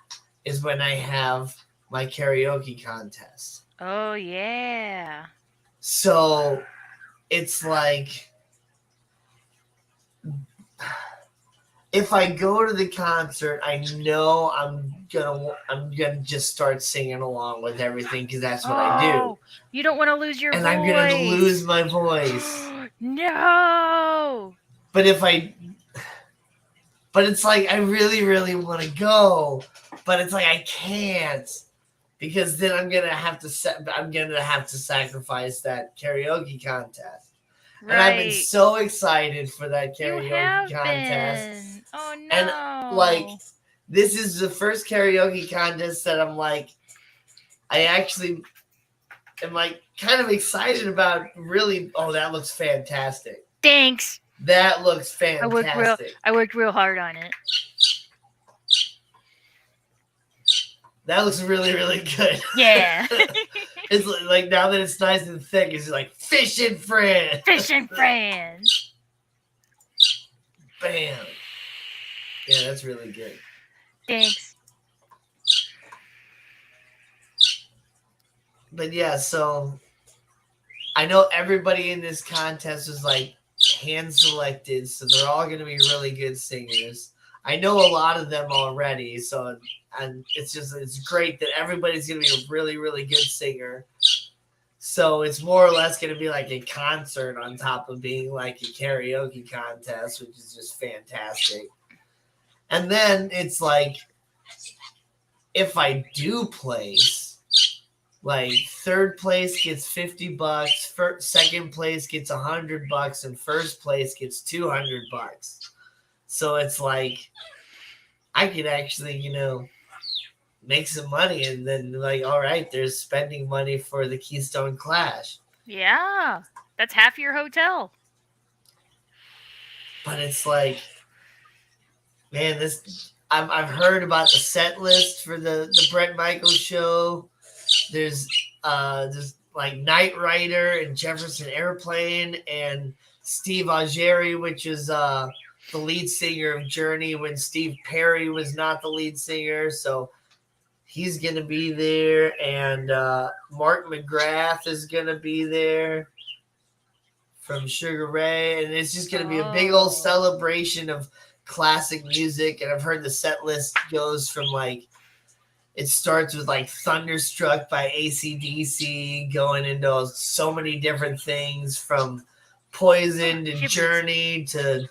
is when I have my karaoke contest. Oh, yeah. So it's like, if I go to the concert, I know I'm gonna just start singing along with everything because that's what I do. You don't want to lose your voice. And I'm gonna lose my voice. No. But it's like I really, really want to go, but it's like I can't because then I'm gonna have to sacrifice that karaoke contest. Right. And I've been so excited for that karaoke contest. Oh no! And this is the first karaoke contest that I'm like, I actually am kind of excited about. Really, oh, that looks fantastic. Thanks. That looks fantastic. I worked real hard on it. That looks really, really good. Yeah. It's like now that it's nice and thick, it's like fishing friend. Fish and friends. Bam. Yeah, that's really good. Thanks. But yeah, so I know everybody in this contest was like hand selected, so they're all going to be really good singers. I know a lot of them already, so and it's great that everybody's going to be a really really good singer. So it's more or less going to be like a concert on top of being like a karaoke contest, which is just fantastic. And then it's like if I do place, like third place gets $50, second place gets $100, and first place gets $200. So it's like I could actually, make some money, and then like, all right, there's spending money for the Keystone Clash. Yeah. That's half your hotel. But it's like, man, this I've heard about the set list for the Bret Michaels show. There's like Knight Rider and Jefferson Airplane and Steve Augeri, which is the lead singer of Journey when Steve Perry was not the lead singer. So he's gonna be there, and Mark McGrath is gonna be there from Sugar Ray, and it's just gonna be a big old Oh. celebration of classic music. And I've heard the set list goes from like it starts with like Thunderstruck by AC/DC, going into so many different things from Poison to Shivers. Journey to,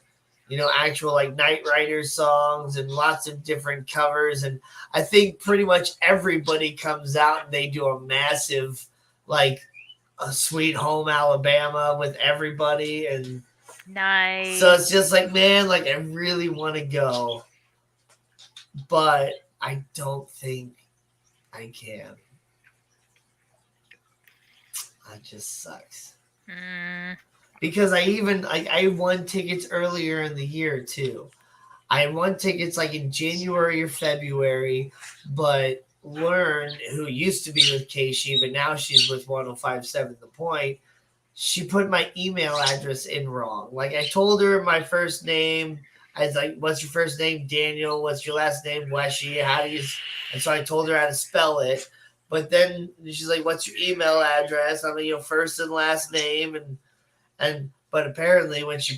actual like Knight Rider songs and lots of different covers. And I think pretty much everybody comes out and they do a massive, like, a Sweet Home Alabama with everybody. And Nice. so it's just like, man, like I really want to go, but I don't think I can. That just sucks. Mm. Because I won tickets earlier in the year too. I won tickets like in January or February, but Learn, who used to be with Keishi, but now she's with 1057 The Point, she put my email address in wrong. Like I told her my first name. I was like, "What's your first name, Daniel? What's your last name, Weshi? How do you?" And so I told her how to spell it. But then she's like, "What's your email address?" I'm like, first and last name, and but apparently when she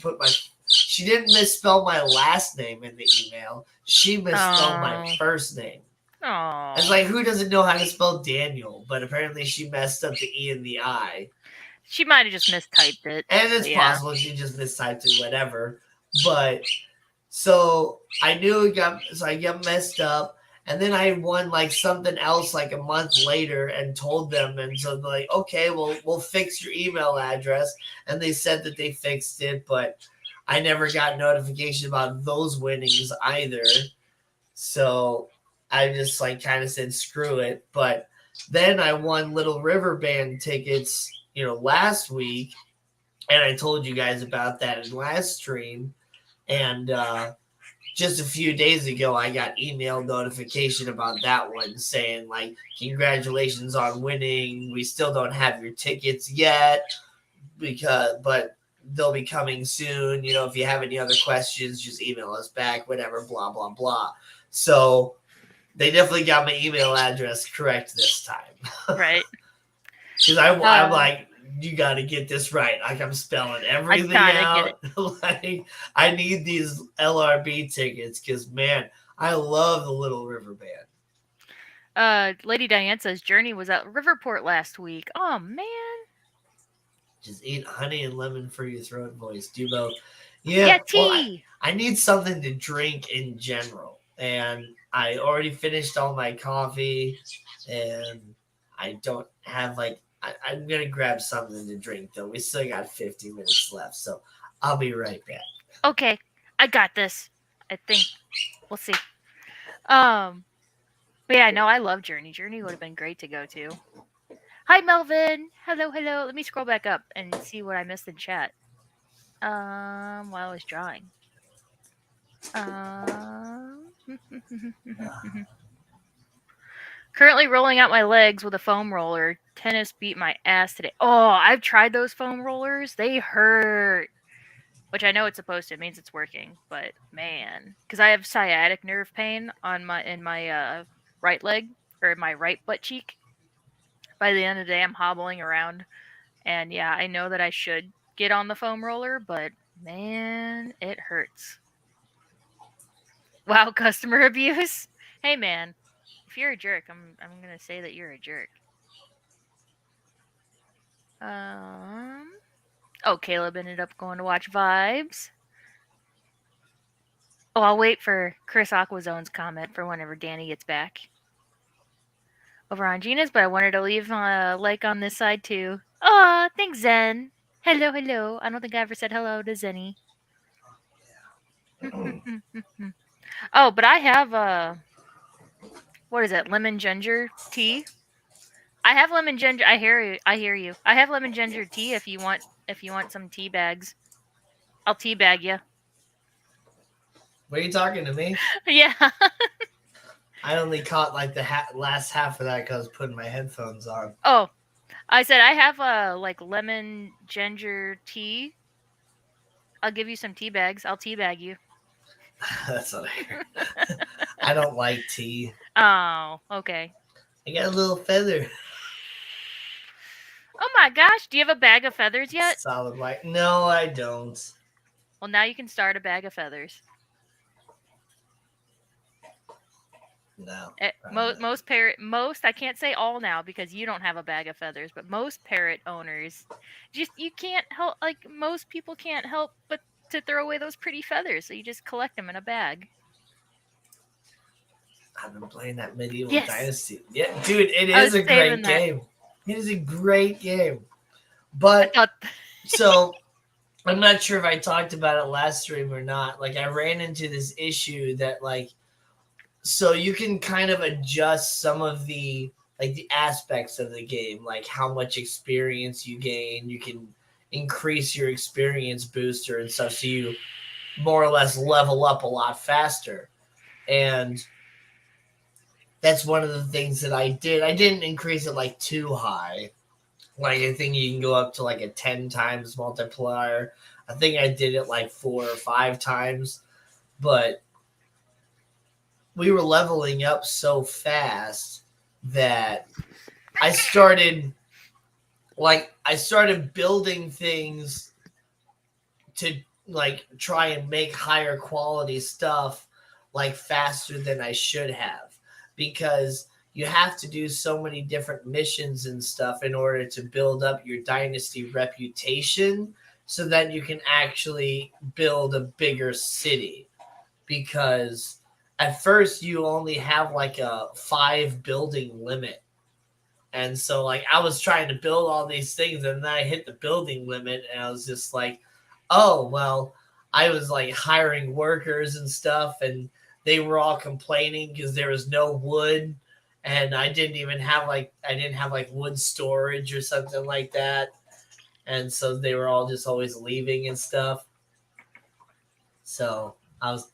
didn't misspell my last name in the email. She misspelled my first name. Oh. It's like, who doesn't know how to spell Daniel? But apparently she messed up the E and the I. She might have just mistyped it. And it's possible she just mistyped it, whatever. But so I knew I got messed up. And then I won like something else like a month later and told them. And so they're like, okay, well, we'll fix your email address. And they said that they fixed it, but I never got notification about those winnings either. So I just like kind of said, screw it. But then I won Little River Band tickets, last week. And I told you guys about that in last stream. And just a few days ago, I got email notification about that one saying like, congratulations on winning. We still don't have your tickets yet, but they'll be coming soon. If you have any other questions, just email us back, whatever, blah, blah, blah. So they definitely got my email address correct this time. Right. Because I'm like, you got to get this right. Like I'm spelling everything out. Like I need these LRB tickets because, man, I love the Little River Band. Lady Diane says Journey was at Riverport last week. Oh man. Just eat honey and lemon for your throat voice. Do both. Yeah. Yeah, tea. Well, I need something to drink in general, and I already finished all my coffee, and I don't have like. I'm gonna grab something to drink though. We still got 50 minutes left, so I'll be right back. Okay, I got this. I think we'll see. But yeah, no, I love Journey. Journey would have been great to go to. Hi, Melvin. Hello, hello. Let me scroll back up and see what I missed in chat. While I was drawing. Currently rolling out my legs with a foam roller. Tennis beat my ass today. Oh, I've tried those foam rollers. They hurt. Which I know it's supposed to. It means it's working. But man, because I have sciatic nerve pain on my right leg or my right butt cheek. By the end of the day, I'm hobbling around, and yeah, I know that I should get on the foam roller, but man, it hurts. Wow, customer abuse. Hey man, if you're a jerk, I'm gonna say that you're a jerk. Um. Oh, Caleb ended up going to watch Vibes. Oh, I'll wait for Chris Aquazone's comment for whenever Danny gets back over on Gina's, but I wanted to leave a like on this side too. Aw, thanks, Zen. Hello, hello. I don't think I ever said hello to Zenny. Oh, but I have what is it? Lemon ginger tea. I have lemon ginger. I hear you. I hear you. I have lemon ginger tea if you want some tea bags. I'll tea bag you. Were you talking to me? Yeah. I only caught like the last half of that because I was putting my headphones on. Oh, I said I have a like lemon ginger tea. I'll give you some tea bags. I'll tea bag you. That's what I heard. I don't like tea. Oh, okay. I got a little feather. Oh my gosh, do you have a bag of feathers yet? Solid white. No, I don't. Well, now you can start a bag of feathers. No. Most I can't say all now because you don't have a bag of feathers, but most parrot owners just you can't help like most people can't help but to throw away those pretty feathers, so you just collect them in a bag. I've been playing that medieval Yes, dynasty. Yeah, dude, it I is was a saving great that. game. It is a great game. I But thought so I'm not sure if I talked about it last stream or not. Like I ran into this issue that like so you can kind of adjust some of the like the aspects of the game, like how much experience you gain. You can increase your experience booster and stuff so you more or less level up a lot faster. And that's one of the things that I did. I didn't increase it like too high. Like I think you can go up to like a 10 times multiplier. I think I did it like 4 or 5 times, but we were leveling up so fast that I started building things to like try and make higher quality stuff like faster than I should have because you have to do so many different missions and stuff in order to build up your dynasty reputation so that you can actually build a bigger city because at first you only have like a 5 building limit. And so like I was trying to build all these things and then I hit the building limit and I was just like, oh well, I was like hiring workers and stuff and they were all complaining because there was no wood and I didn't have like wood storage or something like that. And so they were all just always leaving and stuff. So I was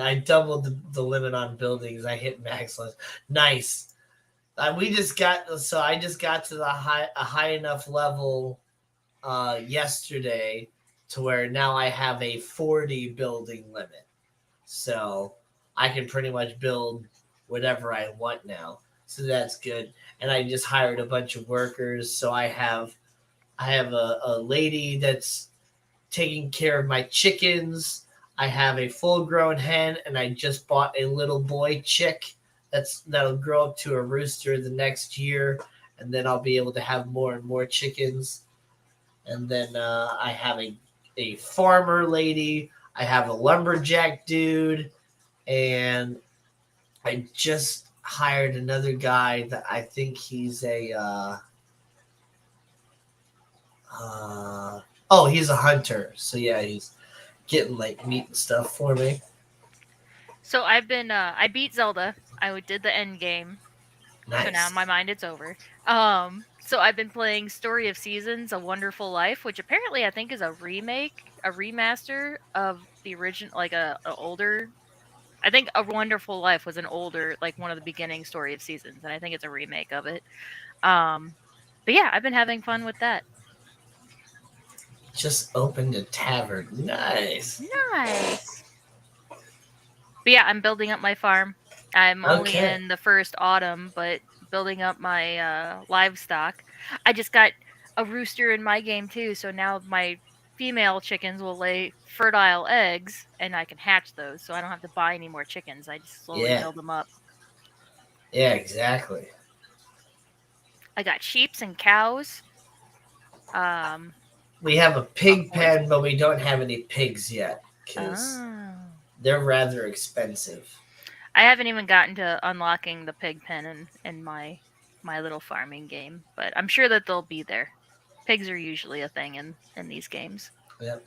I doubled the limit on buildings. I hit max limit. Nice. I just got to a high enough level yesterday to where now I have a 40 building limit. So I can pretty much build whatever I want now. So that's good. And I just hired a bunch of workers. So I have a lady that's taking care of my chickens. I have a full grown hen and I just bought a little boy chick that'll grow up to a rooster the next year and then I'll be able to have more and more chickens. And then I have a farmer lady. I have a lumberjack dude, and I just hired another guy that I think he's a he's a hunter. So yeah, he's getting like meat and stuff for me. so I've been I beat Zelda. I did the end game. So now Nice. in my mind it's over. So I've been playing Story of Seasons: A Wonderful Life, which apparently I think is a remaster of the original, like a older I think A Wonderful Life was an older, like one of the beginning story of seasons, and I think it's a remake of it. Um, but yeah, I've been having fun with that. Just opened a tavern. Nice. Nice. But yeah, I'm building up my farm. I'm only Okay. in the first autumn, but building up my livestock. I just got a rooster in my game too, so now my female chickens will lay fertile eggs and I can hatch those, so I don't have to buy any more chickens. I just slowly Yeah. build them up. Yeah, exactly. I got sheeps and cows. Um, We have a a pig horse. pen, but we don't have any pigs yet because Oh. they're rather expensive. I haven't even gotten to unlocking the pig pen in my little farming game, but I'm sure that they'll be there. Pigs are usually a thing in these games Yep.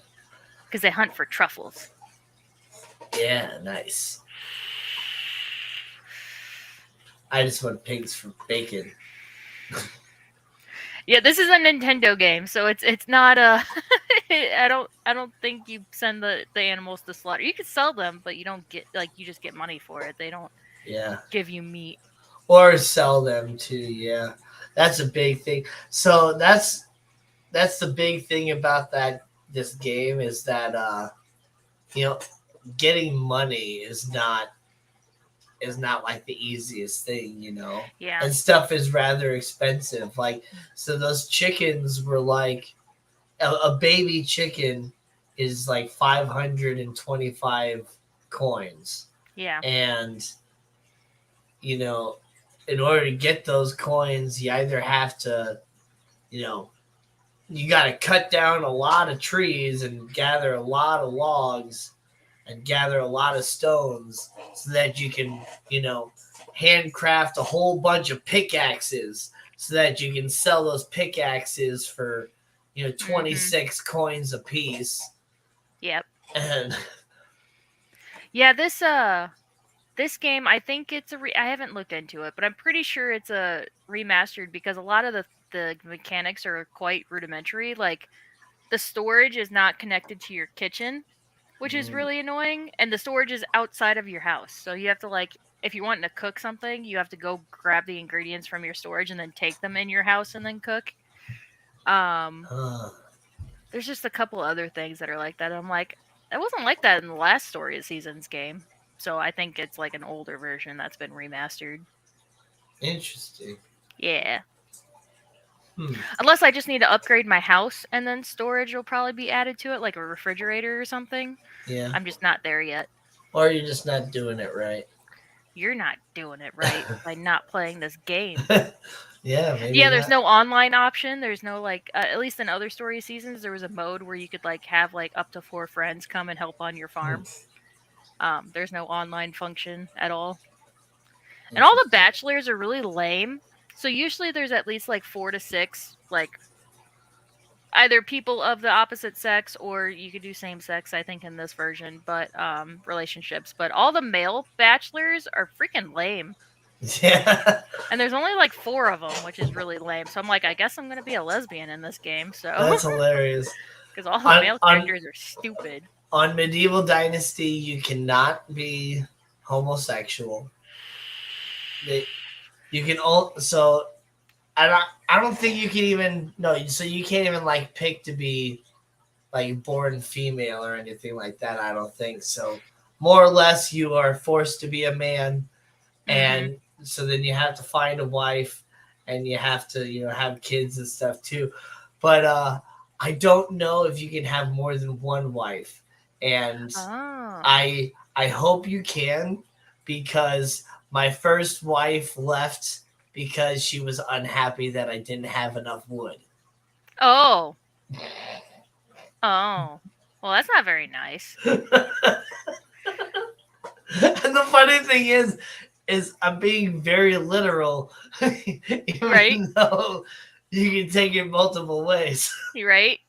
because they hunt for truffles. Yeah, nice. I just want pigs for bacon. Yeah, this is a Nintendo game, so it's not a. I don't think you send the animals to slaughter. You could sell them, but you don't get like you just get money for it. They don't Yeah. give you meat. Or sell them too. Yeah. That's a big thing. So that's the big thing about that this game is that you know getting money is not like the easiest thing. Yeah, And stuff is rather expensive. Like, so those chickens were like a baby chicken is like 525 coins. yeah, And, you know, in order to get those coins, you either have to, you know, you got to cut down a lot of trees and gather a lot of logs and gather a lot of stones so that you can, handcraft a whole bunch of pickaxes so that you can sell those pickaxes for, mhm, 26 coins a piece. yep, And yeah. This game, I think it's I haven't looked into it, but I'm pretty sure it's a remastered because a lot of the mechanics are quite rudimentary. Like the storage is not connected to your kitchen, which is really annoying, and the storage is outside of your house. So you have to like if you're wanting to cook something, you have to go grab the ingredients from your storage and then take them in your house and then cook. Um uh, there's just a couple other things that are like that. I'm like, that wasn't like that in the last Story of Seasons game. So I think it's like an older version that's been remastered. interesting. Yeah. Hmm. Unless I just need to upgrade my house and then storage will probably be added to it, like a refrigerator or something. Yeah. I'm just not there yet. Or you're just not doing it right. You're not doing it right by not playing this game. Yeah, maybe Yeah, there's not. no online option. There's no like, at least in other Story seasons, there was a mode where you could like have like up to 4 friends come and help on your Hmm. farm. There's no online function at all, and all the Interesting. bachelors are really lame. So usually there's at least like 4 to 6 like either people of the opposite sex or you could do same sex I think in this version, but relationships, but all the male bachelors are freaking lame. Yeah. And there's only like 4 of them, which is really lame. So I'm like, I guess I'm going to be a lesbian in this game, so That's hilarious. cuz all the On male on characters are stupid. on Medieval Dynasty, you cannot be homosexual. They, you can only so I don't think you can even no. So you can't even like pick to be like born female or anything like that. I don't think so. More or less, you are forced to be a man, Mhm. and so then you have to find a wife, and you have to have kids and stuff too. But I don't know if you can have more than one wife, and Oh. I hope you can because my first wife left because she was unhappy that I didn't have enough wood. Oh. Oh. Well, that's not very nice. And the funny thing is I'm being very literal, Right? even though you can take it multiple ways. You right?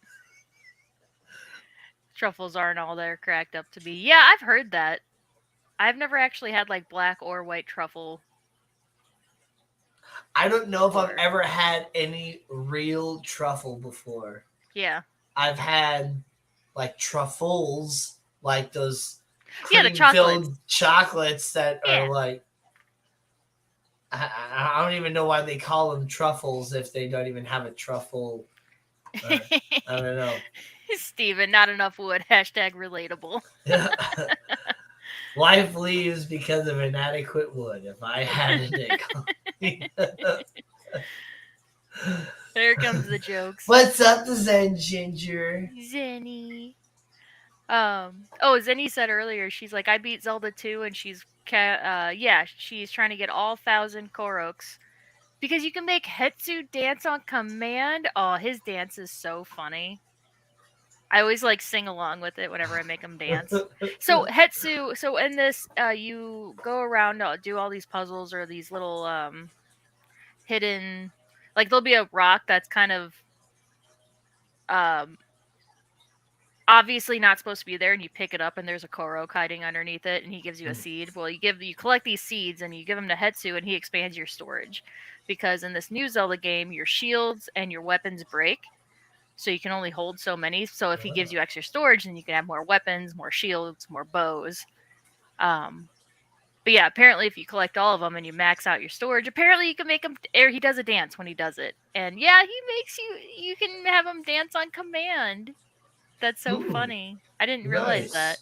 Truffles aren't all they're cracked up to be. Yeah, I've heard that. I've never actually had like black or white truffle I don't know if I've before. ever had any real truffle before. Yeah. I've had like truffles, like those. Yeah, the cream chocolates. filled chocolates that are Yeah. like I don't even know why they call them truffles if they don't even have a truffle. Or, I don't know. Steven, not enough wood. Hashtag relatable. Life leaves because of inadequate wood. If I had a nickel. There comes the jokes. What's up, Zen Ginger? Zenny. Oh, Zenny said earlier, she's like, I beat Zelda 2 and yeah, she's trying to get all 1,000 Koroks. Because you can make Hetsu dance on command. Oh, his dance is so funny. I always like sing along with it whenever I make him dance. So Hetsu, so in this, you go around, do all these puzzles or these little hidden, like there'll be a rock that's kind of um obviously not supposed to be there, and you pick it up and there's a Korok hiding underneath it, and he gives you a seed. Well, you collect these seeds and you give them to Hetsu, and he expands your storage. Because in this new Zelda game, your shields and your weapons break, so you can only hold so many. So if he gives you extra storage, then you can have more weapons, more shields, more bows. Um, but yeah, apparently if you collect all of them and you max out your storage, apparently you can make him. Or he does a dance when he does it, and yeah, he makes you. You can have him dance on command. That's so funny. I didn't realize that.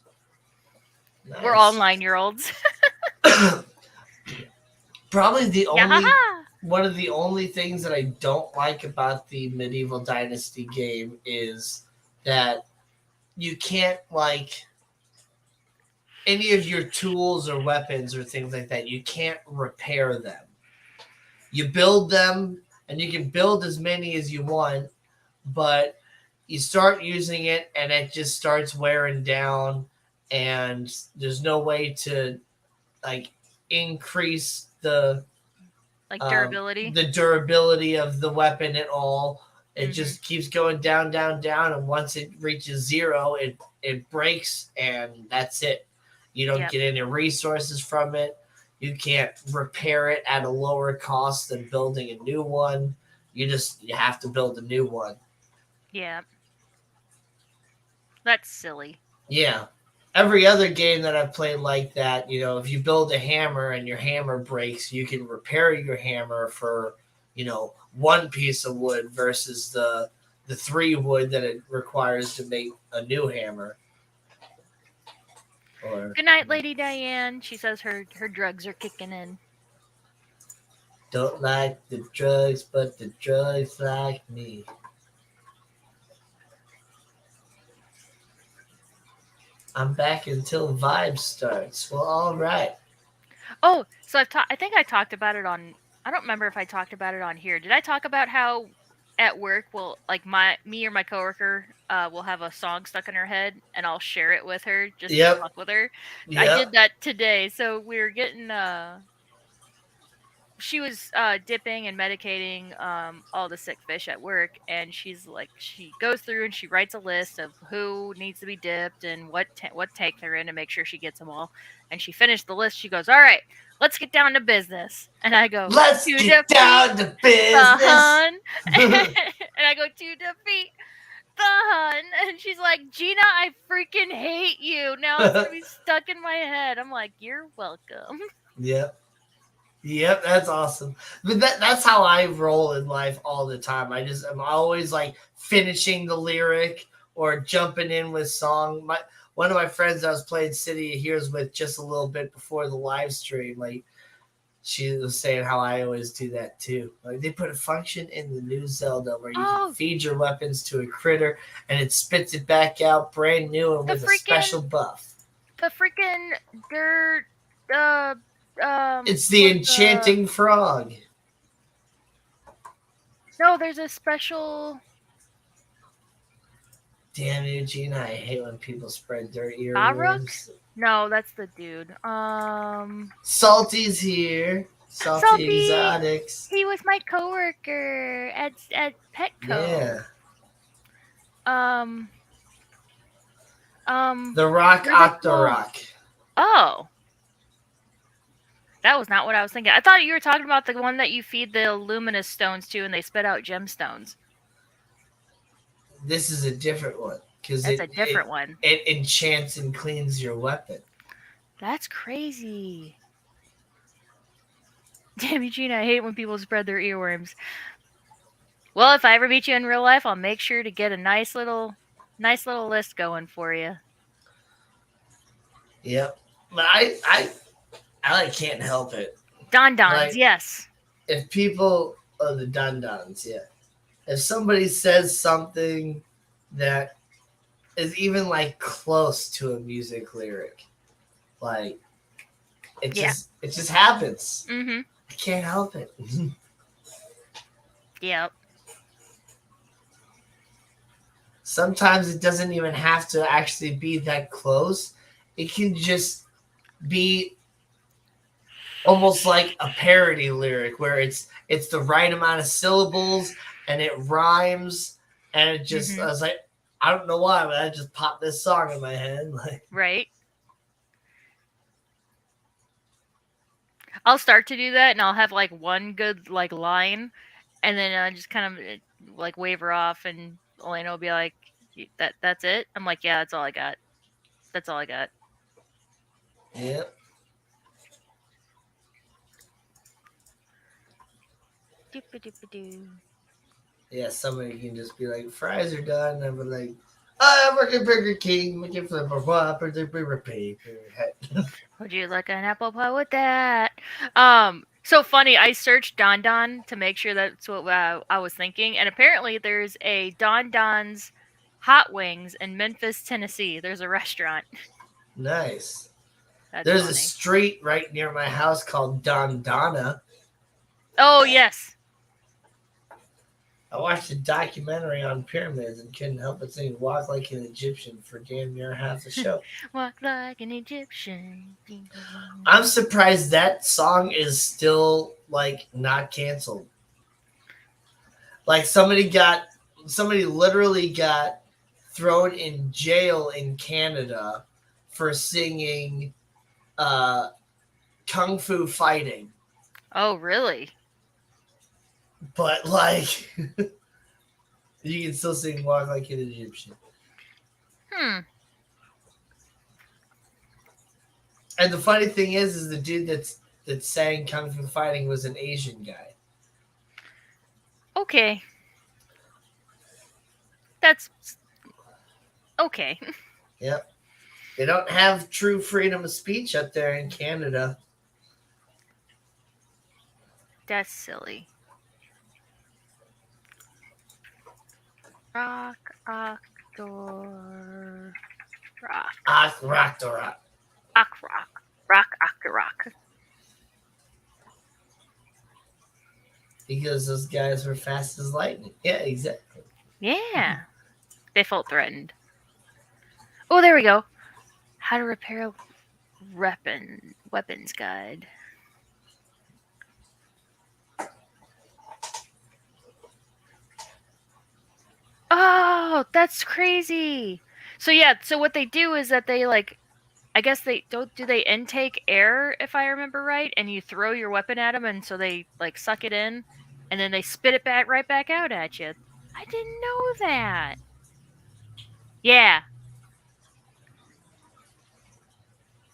Nice. We're all Nice. 9-year olds. Probably the Yeah, ha, only ha. one of the only things that I don't like about the medieval dynasty game is that you can't like any of your tools or weapons or things like that, you can't repair them. You build them and you can build as many as you want, but you start using it and it just starts wearing down and there's no way to like increase Like durability. the durability of the weapon at all. It Mm-hmm. just keeps going down, down, down, and once it reaches zero, it breaks, and that's it. You don't Yep. get any resources from it. You can't repair it at a lower cost than building a new one. You have to build a new one. Yeah. That's silly. Yeah. Every other game that I've played like that, if you build a hammer and your hammer breaks, you can repair your hammer for, one piece of wood versus the 3 wood that it requires to make a new hammer. Or Good night, Lady Diane. She says her drugs are kicking in. don't like the drugs, but the drugs like me. I'm back until Vibe starts. Well, all right. Oh, so I think I talked about it on. I don't remember if I talked about it on here. Did I talk about how at work will like me or my coworker will have a song stuck in her head and I'll share it with her just to Yep. fuck with her. I did Yep. that today. So we were getting she was dipping and medicating all the sick fish at work, and she goes through and she writes a list of who needs to be dipped and what tank they're in to make sure she gets them all. And she finished the list. She goes, all right, let's get down to business. And I go, Let's to get defeat down to the business. hun. And I go, to defeat the hun. And she's like, Gina, I freaking hate you. Now it's gonna be stuck in my head. I'm like, you're welcome. Yep. Yep, that's awesome. But that's how I roll in life all the time. I'm always like finishing the lyric or jumping in with song. One of my friends I was playing City of Heroes with just a little bit before the live stream, like she was saying how I always do that too. Like they put a function in the new Zelda where you can feed your weapons to a critter and it spits it back out brand new and with a special buff. The freaking dirt it's the enchanting frog. No, there's a special. Damn you, Gina! I hate when people spread their earworms. No, that's the dude. Salty's here. Salty Exotics. He was my coworker at Petco. Yeah. The Rock Octorok. Oh. That was not what I was thinking. I thought you were talking about the one that you feed the luminous stones to and they spit out gemstones. This is a different one. That's a different one. It enchants and cleans your weapon. That's crazy. Damn you, Gina. I hate when people spread their earworms. Well, if I ever meet you in real life, I'll make sure to get a nice little list going for you. Yep. But I like can't help it. Don Dons, Like yes. if people, oh, the dun duns, yeah. If somebody says something that is even like close to a music lyric, like Yeah. it just happens. Mm-hmm. I can't help it. Yep. Sometimes it doesn't even have to actually be that close. It can just be almost like a parody lyric where it's the right amount of syllables and it rhymes and it just Mm-hmm. I was like I don't know why, but I just popped this song in my head. Like Right. I'll start to do that, and I'll have like one good like line, and then I just kind of like waver off, and Elena will be like, That's it." I'm like, "Yeah, that's all I got. That's all I got." yeah. Doop-a-doop-a-doo. Yeah, somebody can just be like, fries are done. And I'm like, I work at Burger King, making flipper whopper, the paper hat. Would you like an apple pie with that? So funny. I searched Don Don to make sure that's what I was thinking, and apparently there's a Don Don's Hot Wings in Memphis, Tennessee. There's a restaurant. Nice. That's There's a funny. street right near my house called Don Donna. Oh yes. I watched a documentary on pyramids and couldn't help but sing Walk Like an Egyptian for damn near half the show. Walk like an Egyptian. I'm surprised that song is still like not canceled. Like somebody literally got thrown in jail in Canada for singing uh kung fu fighting. Oh really? But like you can still sing Walk Like an Egyptian. Hmm. And the funny thing is the dude that sang Kung Fu Fighting was an Asian guy. Okay. That's okay. Yep. They don't have true freedom of speech up there in Canada. That's silly. Rock, door, rock, Ah, rock the rock. rock. Because those guys were fast as lightning. Yeah, exactly. Yeah. They felt threatened. Oh, there we go. How to repair weapons guide. Oh, that's crazy. So yeah, so what they do is that they like I guess they don't do they intake air if I remember right and you throw your weapon at them and so they like suck it in and then they spit it back right back out at you. I didn't know that. Yeah.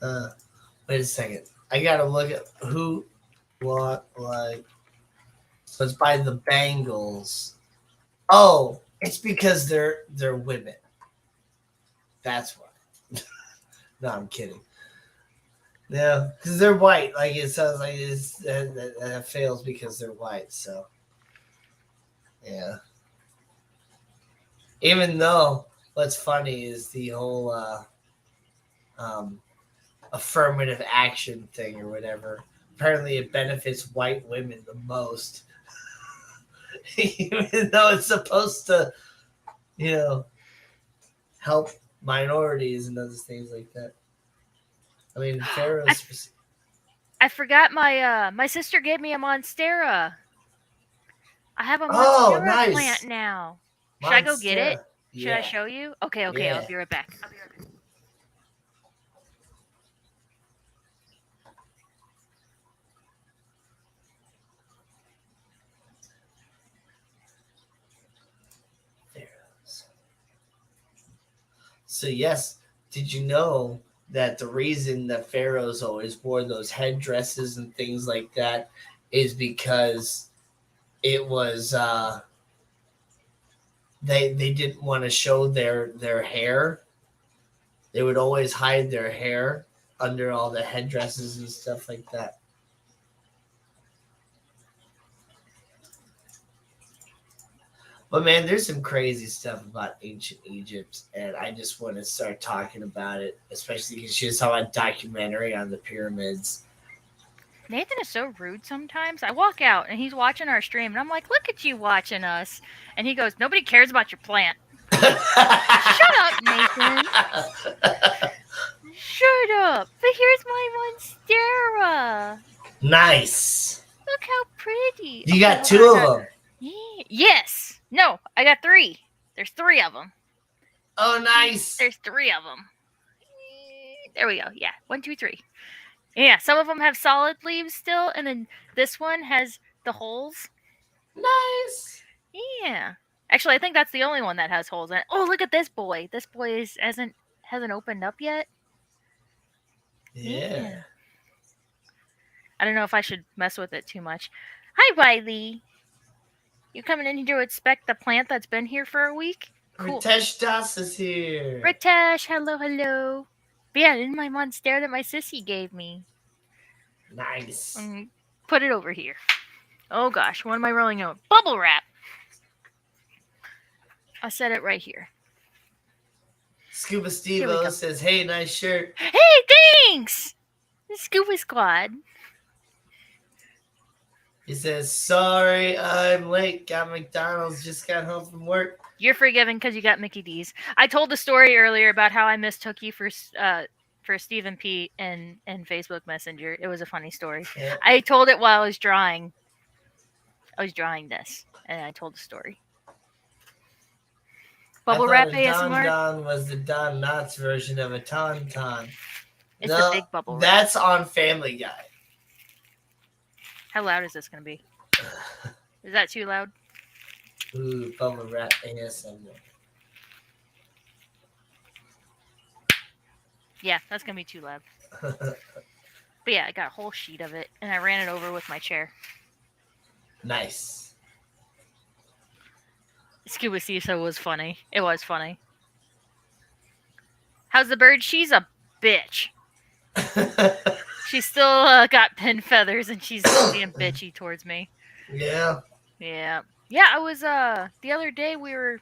Uh, wait a second. I gotta look at who what like so it's by the Bangles. Oh, it's because they're women. That's why. No, I'm kidding. Yeah, because they're white. Like it sounds like that fails because they're white. So yeah. Even though what's funny is the whole um, affirmative action thing or whatever. Apparently, it benefits white women the most, even though it's supposed to, you know, help minorities and other things like that. I mean, I, Pharaoh's. I forgot my sister gave me a monstera. I have a Oh, monstera plant nice now. Should I go get it? Monstera. Should I Yeah, show you? Okay, okay, I'll yeah. be right back. Pharaohs. So yes, did you know that the reason the pharaohs always wore those headdresses and things like that is because it was they didn't want to show their hair. They would always hide their hair under all the headdresses and stuff like that. But man, there's some crazy stuff about ancient Egypt, and I just want to start talking about it, especially because she was talking about a documentary on the pyramids. Nathan is so rude sometimes. I walk out and he's watching our stream, and I'm like, "Look at you watching us," and he goes, "Nobody cares about your plant." Shut up, Nathan. Shut up. But here's my monstera. Nice. Look how pretty. You Okay, got hold on. two of them. Yeah. Yes. No, I got 3. There's 3 of them. Oh, nice. There's 3 of them. There we go. Yeah. 1, 2, 3. Yeah, some of them have solid leaves still, and then this one has the holes. Nice. Yeah. Actually, I think that's the only one that has holes in it. Oh, look at this boy. This boy hasn't opened up yet. Yeah. I don't know if I should mess with it too much. Hi, Wiley. You coming in here to inspect the plant that's been here for a week? Cool. Ritesh Das is here. Ritesh, hello, hello. But yeah, this is my monster that my sissy gave me. Nice. Put it over here. Oh gosh, what am I rolling out? Bubble wrap. I'll set it right here. Scuba Steve-O says, "Hey, nice shirt." Hey, thanks! The Scuba Squad. He says, "Sorry, I'm late. Got McDonald's. Just got home from work." You're forgiven because you got Mickey D's. I told the story earlier about how I mistook you for Stephen P. in Facebook Messenger. It was a funny story. Yeah. I told it while I was drawing. I was drawing this, and I told the story. Bubble wrap ASMR. Don was the Don Knotts version of a tauntaun. It's the big bubble wrap. That's on Family Guy. How loud is this going to be? Is that too loud? Ooh, bubble wrap ASMR. Yeah, that's going to be too loud. But yeah, I got a whole sheet of it, and I ran it over with my chair. Nice. Scuba Cisa was funny. It was funny. How's the bird? She's a bitch. She's still got pin feathers, and she's being bitchy towards me. Yeah. Yeah. Yeah, I was, the other day we were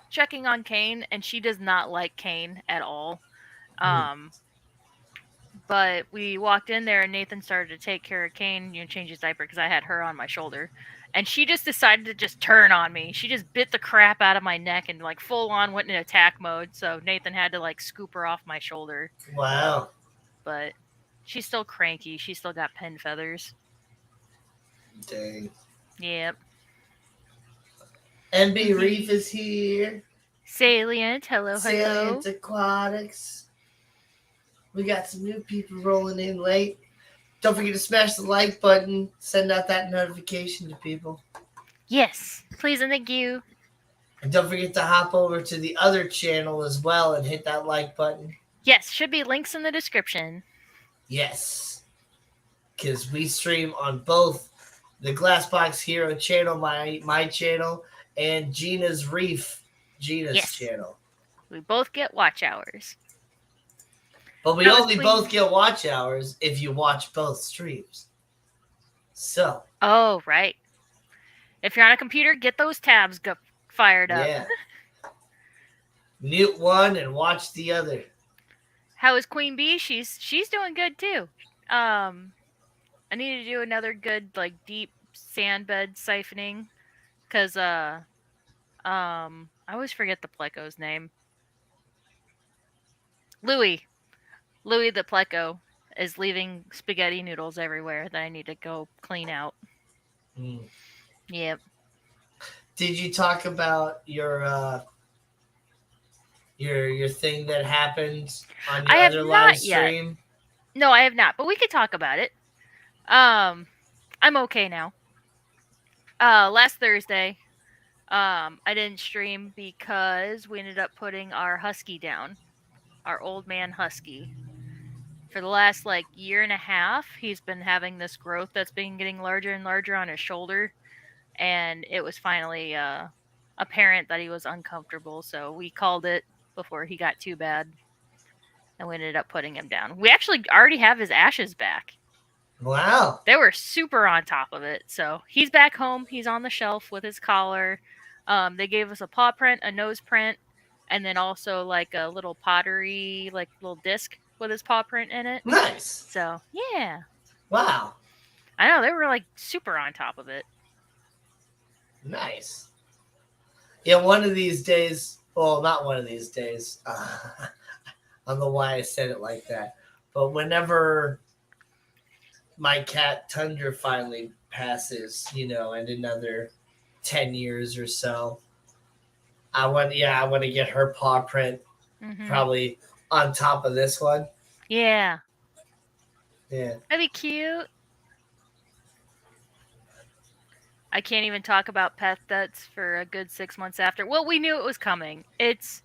checking on Kane, and she does not like Kane at all. But we walked in there, and Nathan started to take care of Kane, change his diaper, because I had her on my shoulder. And she just decided to just turn on me. She just bit the crap out of my neck and, like, full on went in attack mode. So Nathan had to, like, scoop her off my shoulder. Wow. But she's still cranky. She's still got pin feathers. Dang. Yep. MB Reef is here. Salient. Hello, hello. Salient Aquatics. We got some new people rolling in late. Don't forget to smash the like button. Send out that notification to people. Yes. Please and thank you. And don't forget to hop over to the other channel as well and hit that like button. Yes. Should be links in the description. Yes. Because we stream on both the Glassbox Hero channel, my channel, and Gina's Reef, Gina's channel. We both get watch hours. But we only both get watch hours if you watch both streams. So. Oh, right. If you're on a computer, get those tabs fired up. Yeah. Mute one and watch the other. How is Queen Bee? She's doing good too. I need to do another good, like, deep sand bed siphoning. Cause I always forget the Pleco's name. Louis the Pleco is leaving spaghetti noodles everywhere that I need to go clean out. Yep. Did you talk about your thing that happened on your other live stream? Yet. No, I have not, but we could talk about it. I'm okay now. Last Thursday, I didn't stream because we ended up putting our husky down. our old man husky. For the last like year and a half, he's been having this growth that's been getting larger and larger on his shoulder, and it was finally apparent that he was uncomfortable. So we called it before he got too bad, and we ended up putting him down. We actually already have his ashes back. Wow. They were super on top of it. So he's back home. He's on the shelf with his collar. They gave us a paw print, a nose print, and then also like a little pottery, like little disc with his paw print in it. Nice. So yeah, Wow. I know they were like super on top of it. Nice. Yeah, one of these days, well, not one of these days. I don't know why I said it like that. But whenever my cat Tundra finally passes, in another 10 years or so, I want to get her paw print probably on top of this one. Yeah, Yeah. that'd be cute. I can't even talk about pet deaths for a good 6 months after. Well, we knew it was coming. It's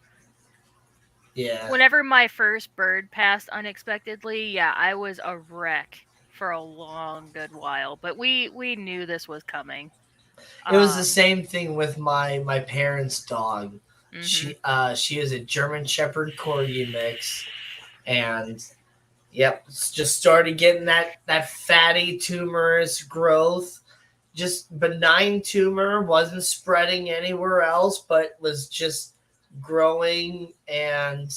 Yeah. whenever my first bird passed unexpectedly, yeah, I was a wreck for a long good while. But we knew this was coming. It was the Um same thing with my parents' dog. mhm. She is a German Shepherd Corgi mix, and yep, just started getting that fatty tumorous growth, just benign tumor, wasn't spreading anywhere else, but was just growing, and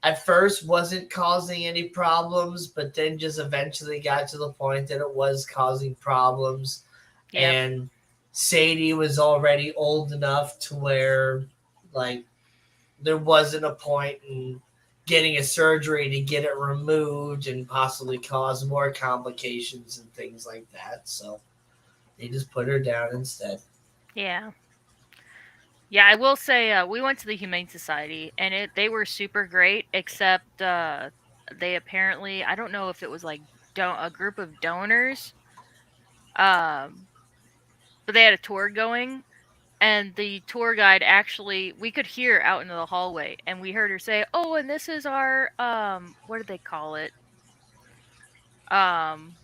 at first wasn't causing any problems, but then just eventually got to the point that it was causing problems. Yep. And Sadie was already old enough to where, like, there wasn't a point in getting a surgery to get it removed and possibly cause more complications and things like that. So they just put her down instead. Yeah. Yeah, I will say we went to the Humane Society and they were super great except they apparently, I don't know if it was like a group of donors um but they had a tour going, and the tour guide actually, we could hear out into the hallway and we heard her say, "Oh, and this is our what did they call it? Um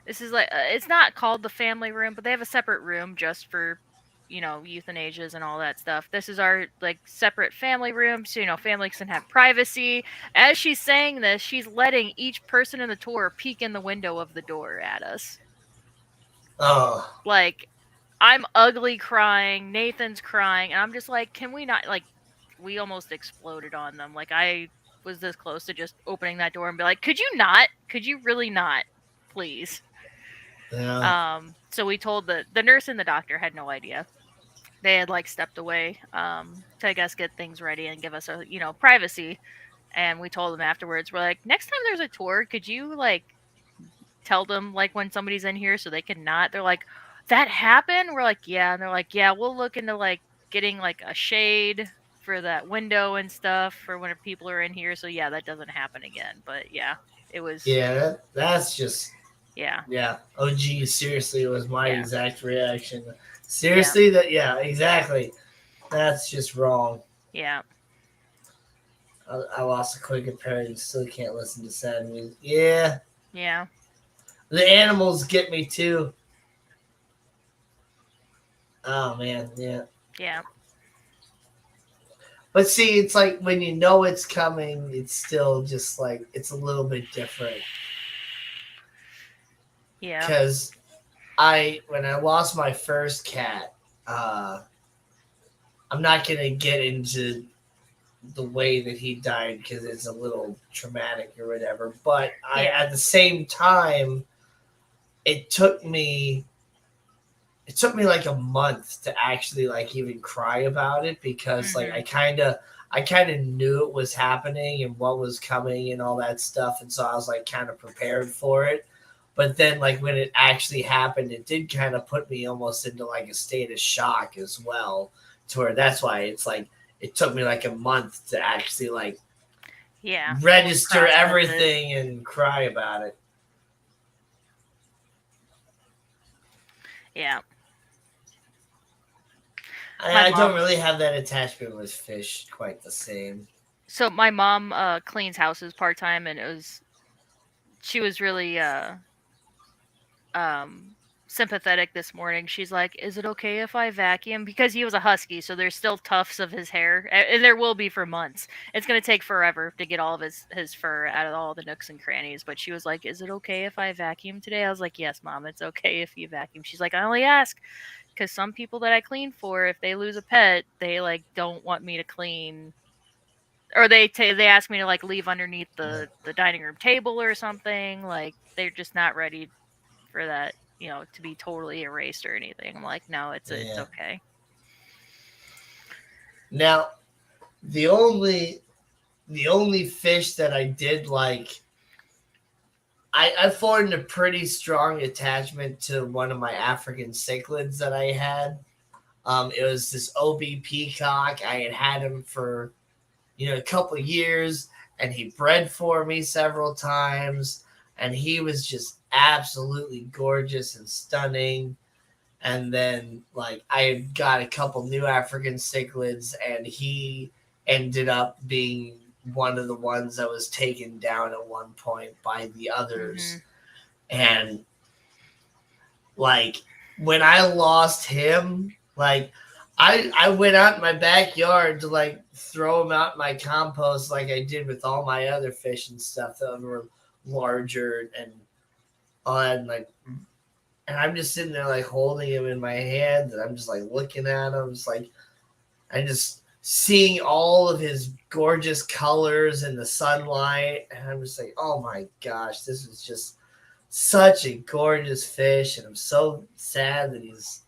this is like it's not called the family room, but they have a separate room just for euthanasias and all that stuff. This is our like separate family room, so families can have privacy." As she's saying this, she's letting each person in the tour peek in the window of the door at us. Oh, Like, I'm ugly crying, Nathan's crying, and I'm just like, can we not, like, we almost exploded on them. Like, I was this close to just opening that door and be like, could you not? Could you really not? Please. yeah. So we told the nurse and the doctor had no idea. They had like stepped away to I guess get things ready and give us a privacy. And we told them afterwards, we're like, next time there's a tour, could you like tell them like when somebody's in here so they can not? They're like, that happened? We're like, yeah. And they're like, yeah, we'll look into like getting like a shade for that window and stuff for when people are in here. So yeah, that doesn't happen again. But yeah, it was Yeah, that's just, yeah, yeah. Oh, geez, seriously, it was my yeah, exact reaction. yeah, Seriously, yeah, exactly. That's just wrong. yeah, I lost a quick apparent and still can't listen to sad music. Yeah, yeah, the animals get me too. Oh man, yeah. yeah, But see, it's like when you know it's coming, it's still just like it's a little bit different. yeah. Because when I lost my first cat, uh, I'm not gonna get into the way that he died because it's a little traumatic or whatever. But Yeah. at the same time, it took me like a month to actually like even cry about it because like Mhm. I kind of knew it was happening and what was coming and all that stuff, and so I was like kind of prepared for it. But then like when it actually happened, it did kind of put me almost into like a state of shock as well, to where that's why it's like it took me like a month to actually like Yeah. Fully register process it. everything and cry about it. Yeah. My I don't mom, really have that attachment with fish quite the same. so my mom cleans houses part time, and she was really um sympathetic this morning. She's like, "Is it okay if I vacuum?" Because he was a husky, so there's still tufts of his hair, and there will be for months. It's gonna take forever to get all of his fur out of all the nooks and crannies. But she was like, "Is it okay if I vacuum today?" I was like, "Yes, mom, it's okay if you vacuum." She's like, "I only ask because some people that I clean for, if they lose a pet, they like don't want me to clean." Or they ask me to like leave underneath the dining room table or something. Like they're just not ready for that, to be totally erased or anything. I'm like, no, it's Yeah. okay. Now, the only the only fish that I did like, I formed a pretty strong attachment to one of my African cichlids that I had. It was this OB peacock. I had him for a couple of years, and he bred for me several times, and he was just absolutely gorgeous and stunning. And then like I got a couple new African cichlids, and he ended up being one of the ones that was taken down at one point by the Hmm. others. And like when I lost him, like I went out in my backyard to like throw him out in my compost like I did with all my other fish and stuff that were larger and on like, and I'm just sitting there like holding him in my hand, and I'm just like looking at him, just like I'm just seeing all of his gorgeous colors in the sunlight, and I'm just like, oh my gosh, this is just such a gorgeous fish, and I'm so sad that he's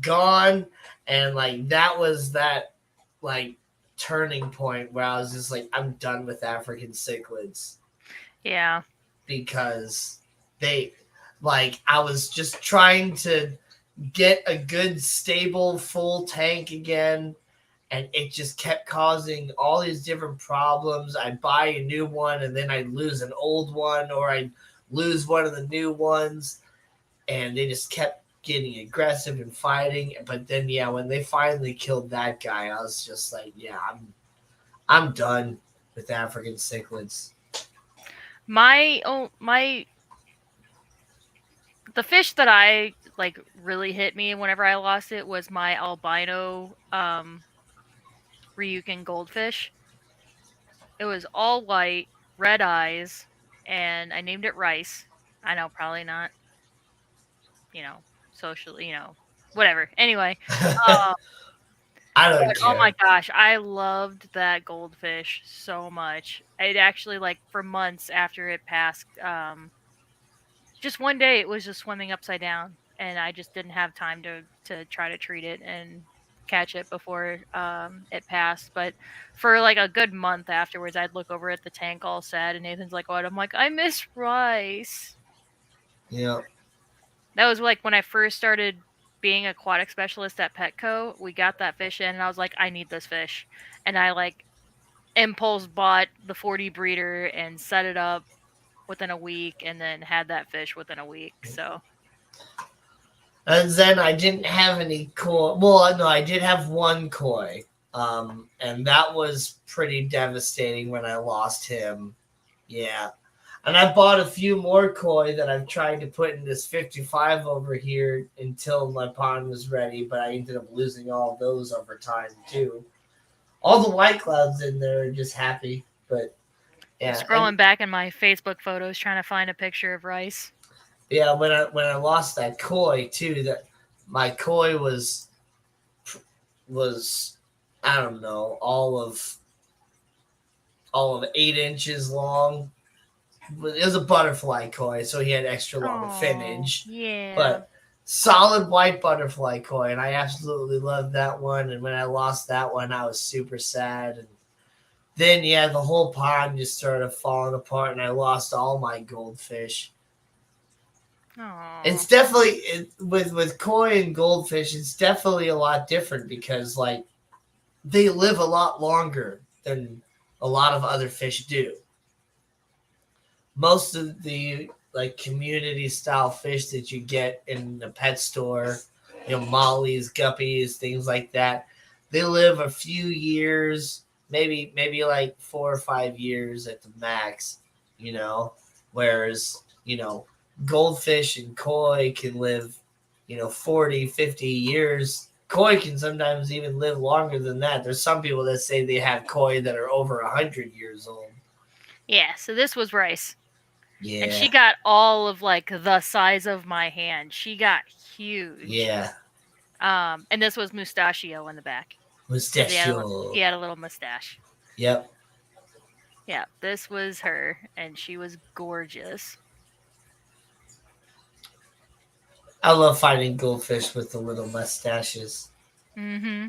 gone. And like that was that like turning point where I was just like, I'm done with African cichlids Yeah. because they like I was just trying to get a good stable full tank again, and it just kept causing all these different problems. I'd buy a new one and then I'd lose an old one, or I'd lose one of the new ones, and they just kept getting aggressive and fighting. But then yeah, when they finally killed that guy, I was just like, yeah, I'm done with African cichlids. My the fish that I like really hit me whenever I lost it was my albino Ryukin goldfish. It was all white, red eyes, and I named it Rice. I know, probably not, you know, socially, whatever. Anyway, uh, I don't but oh my care. gosh, I loved that goldfish so much. It actually, like, for months after it passed, just one day it was just swimming upside down, and I just didn't have time to try to treat it and catch it before it passed. But for like a good month afterwards, I'd look over at the tank all sad, and Nathan's like, "What?" I'm like, "I miss rice." Yeah. That was like when I first started being aquatic specialist at Petco. We got that fish in, and I was like, "I need this fish," and I like impulse bought the 40 breeder and set it up within a week, and then had that fish within a week. So And then I didn't have any koi. Well, no, I did have one koi, and that was pretty devastating when I lost him. Yeah, and I bought a few more koi that I'm trying to put in this 55 over here until my pond was ready, but I ended up losing all those over time too. All the white clouds in there are just happy, but yeah, and scrolling back in my Facebook photos trying to find a picture of rice. yeah, when I lost that koi too, that my koi was I don't know all of 8 inches long. It was a butterfly koi, so he had extra long Oh, finnage, yeah. but solid white butterfly koi, and I absolutely loved that one. And when I lost that one, I was super sad. And then yeah, the whole pond just started falling apart, and I lost all my goldfish. Oh. It's definitely with koi and goldfish. It's definitely a lot different because like they live a lot longer than a lot of other fish do. Most of the like community style fish that you get in the pet store mollies, guppies, things like that. They live a few years, maybe like 4 or 5 years at the max. You know, whereas goldfish and koi can live 40, 50 years. Koi can sometimes even live longer than that. There's some people that say they have koi that are over 100 years old. Yeah, so this was Rice. And Yeah, she got all of like the size of my hand. She got huge. yeah, And this was Mustachio in the back because he mustachio. had a little mustache. Yep. Yeah, this was her, and she was gorgeous. I love finding goldfish with the little mustaches. Mm-hmm.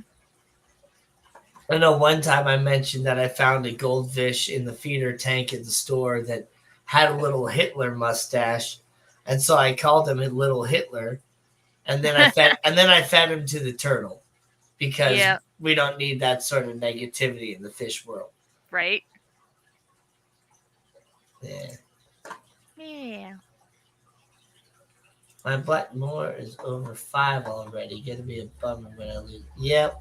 I know one time I mentioned that I found a goldfish in the feeder tank at the store that had a little Hitler mustache, and so I called him Little Hitler, and then I fed him to the turtle because Yeah, we don't need that sort of negativity in the fish world. right. Yeah, Yeah. my Blackmore is over 5 already. Gonna be a bummer when I lose. Yep,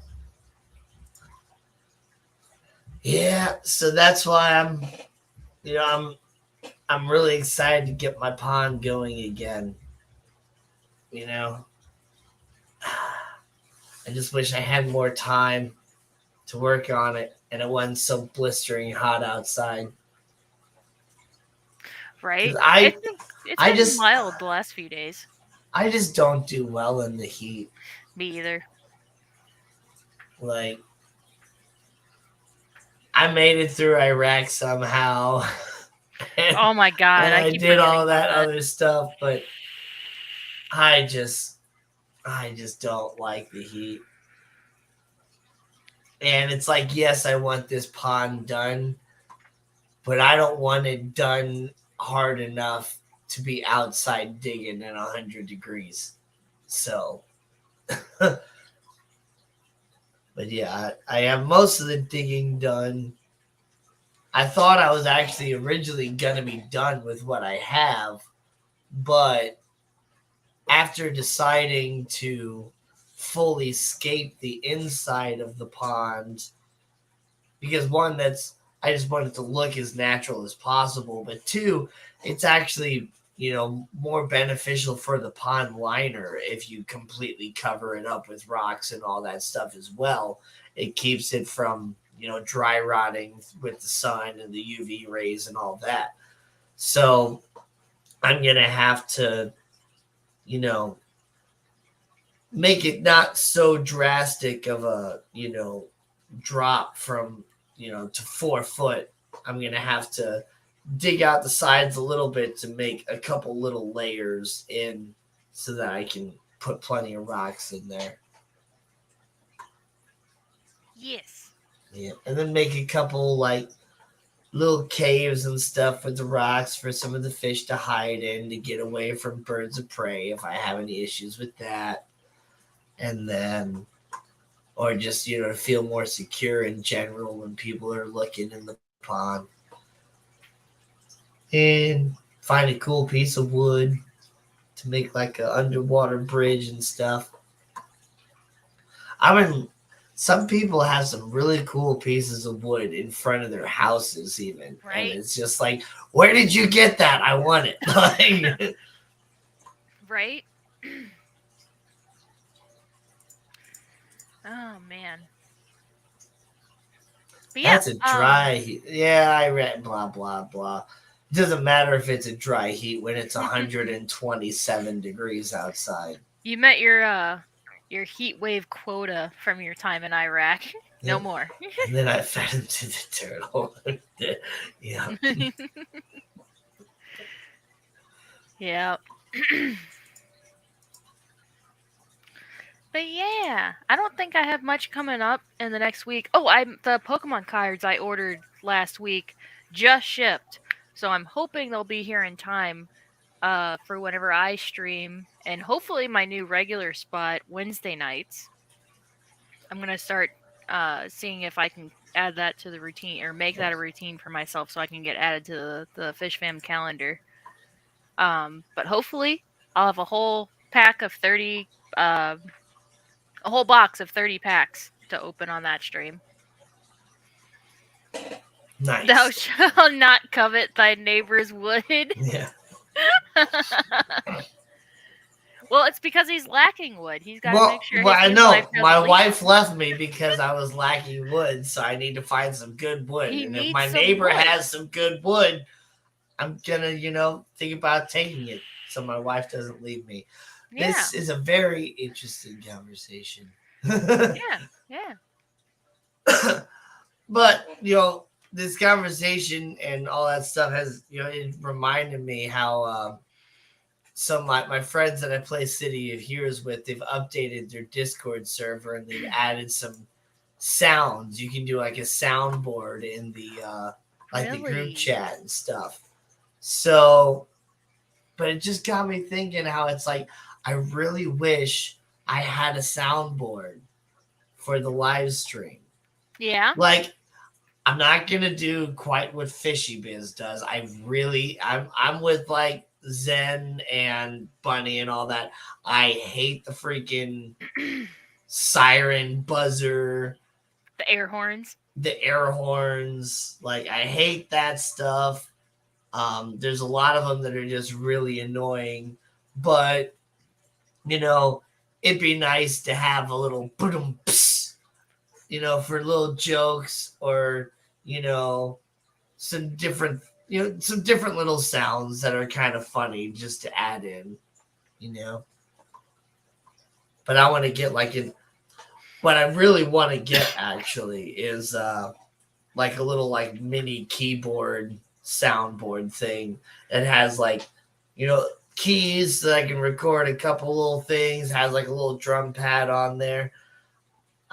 yeah. So that's why you know, I'm really excited to get my pond going again. You know, I just wish I had more time to work on it and it wasn't so blistering hot outside. Cause Right. I It's I been just mild the last few days. I just don't do well in the heat. Me either. Like I made it through Iraq somehow, and, Oh my god, and I I keep did forgetting all about that that. other stuff, but I just I just don't like the heat. And it's like, yes, I want this pond done, but I don't want it done hard enough to be outside digging at 100 degrees. So, but yeah, I have most of the digging done. I thought I was actually originally gonna be done with what I have, but after deciding to fully scape the inside of the pond, because one, that's I just want it to look as natural as possible, but two, it's actually more beneficial for the pond liner if you completely cover it up with rocks and all that stuff as well. It keeps it from dry rotting with the sun and the UV rays and all that. So I'm gonna have to you know make it not so drastic of a drop from to 4 foot. I'm gonna have to dig out the sides a little bit to make a couple little layers in so that I can put plenty of rocks in there. Yes. Yeah, and then make a couple like little caves and stuff with the rocks for some of the fish to hide in to get away from birds of prey if I have any issues with that. And then or just to feel more secure in general when people are looking in the pond, and find a cool piece of wood to make like an underwater bridge and stuff. I mean, some people have some really cool pieces of wood in front of their houses, even, and Right. it's just like, where did you get that? I want it. Like, Right. Oh man. But yeah. that's a dry heat. Yeah, I read blah blah blah. It doesn't matter if it's a dry heat when it's 127 degrees outside. You met your heat wave quota from your time in Iraq. No Yep. more. And then I fed him to the turtle. Yeah. Yeah. But yeah, I don't think I have much coming up in the next week. Oh, I'm the Pokemon cards I ordered last week just shipped. So I'm hoping they'll be here in time for whenever I stream and hopefully my new regular spot Wednesday nights. I'm going to start seeing if I can add that to the routine or make that a routine for myself so I can get added to the Fish Fam calendar. But hopefully I'll have a whole pack of 30 A whole box of 30 packs to open on that stream. Thou Nice. shalt not covet thy neighbor's wood. Yeah. Well, it's because he's lacking wood. He's got to make Well, sure well, his I new wife know my doesn't leave wife him. left me because I was lacking wood, so I need to find some good wood. He And if needs my some neighbor wood. has some good wood, I'm gonna, think about taking it so my wife doesn't leave me. Yeah, This is a very interesting conversation. yeah, yeah. But this conversation and all that stuff has it reminded me how some my friends that I play City of Heroes with, they've updated their Discord server and they've added some sounds. You can do like a soundboard in the like the group Really? chat and stuff. So, but it just got me thinking how it's like I really wish I had a soundboard for the live stream. Yeah. Like I'm not gonna do quite what Fishy Biz does. I'm with like Zen and Bunny and all that. I hate the freaking siren buzzer, The air horns. the air horns. Like I hate that stuff. There's a lot of them that are just really annoying, but you know, it'd be nice to have a little boom, for little jokes or you know some different some different little sounds that are kind of funny just to add in you know but I want to get like in what I really want to get actually is like a little like mini keyboard soundboard thing that has like keys so that I can record a couple little things, has like a little drum pad on there.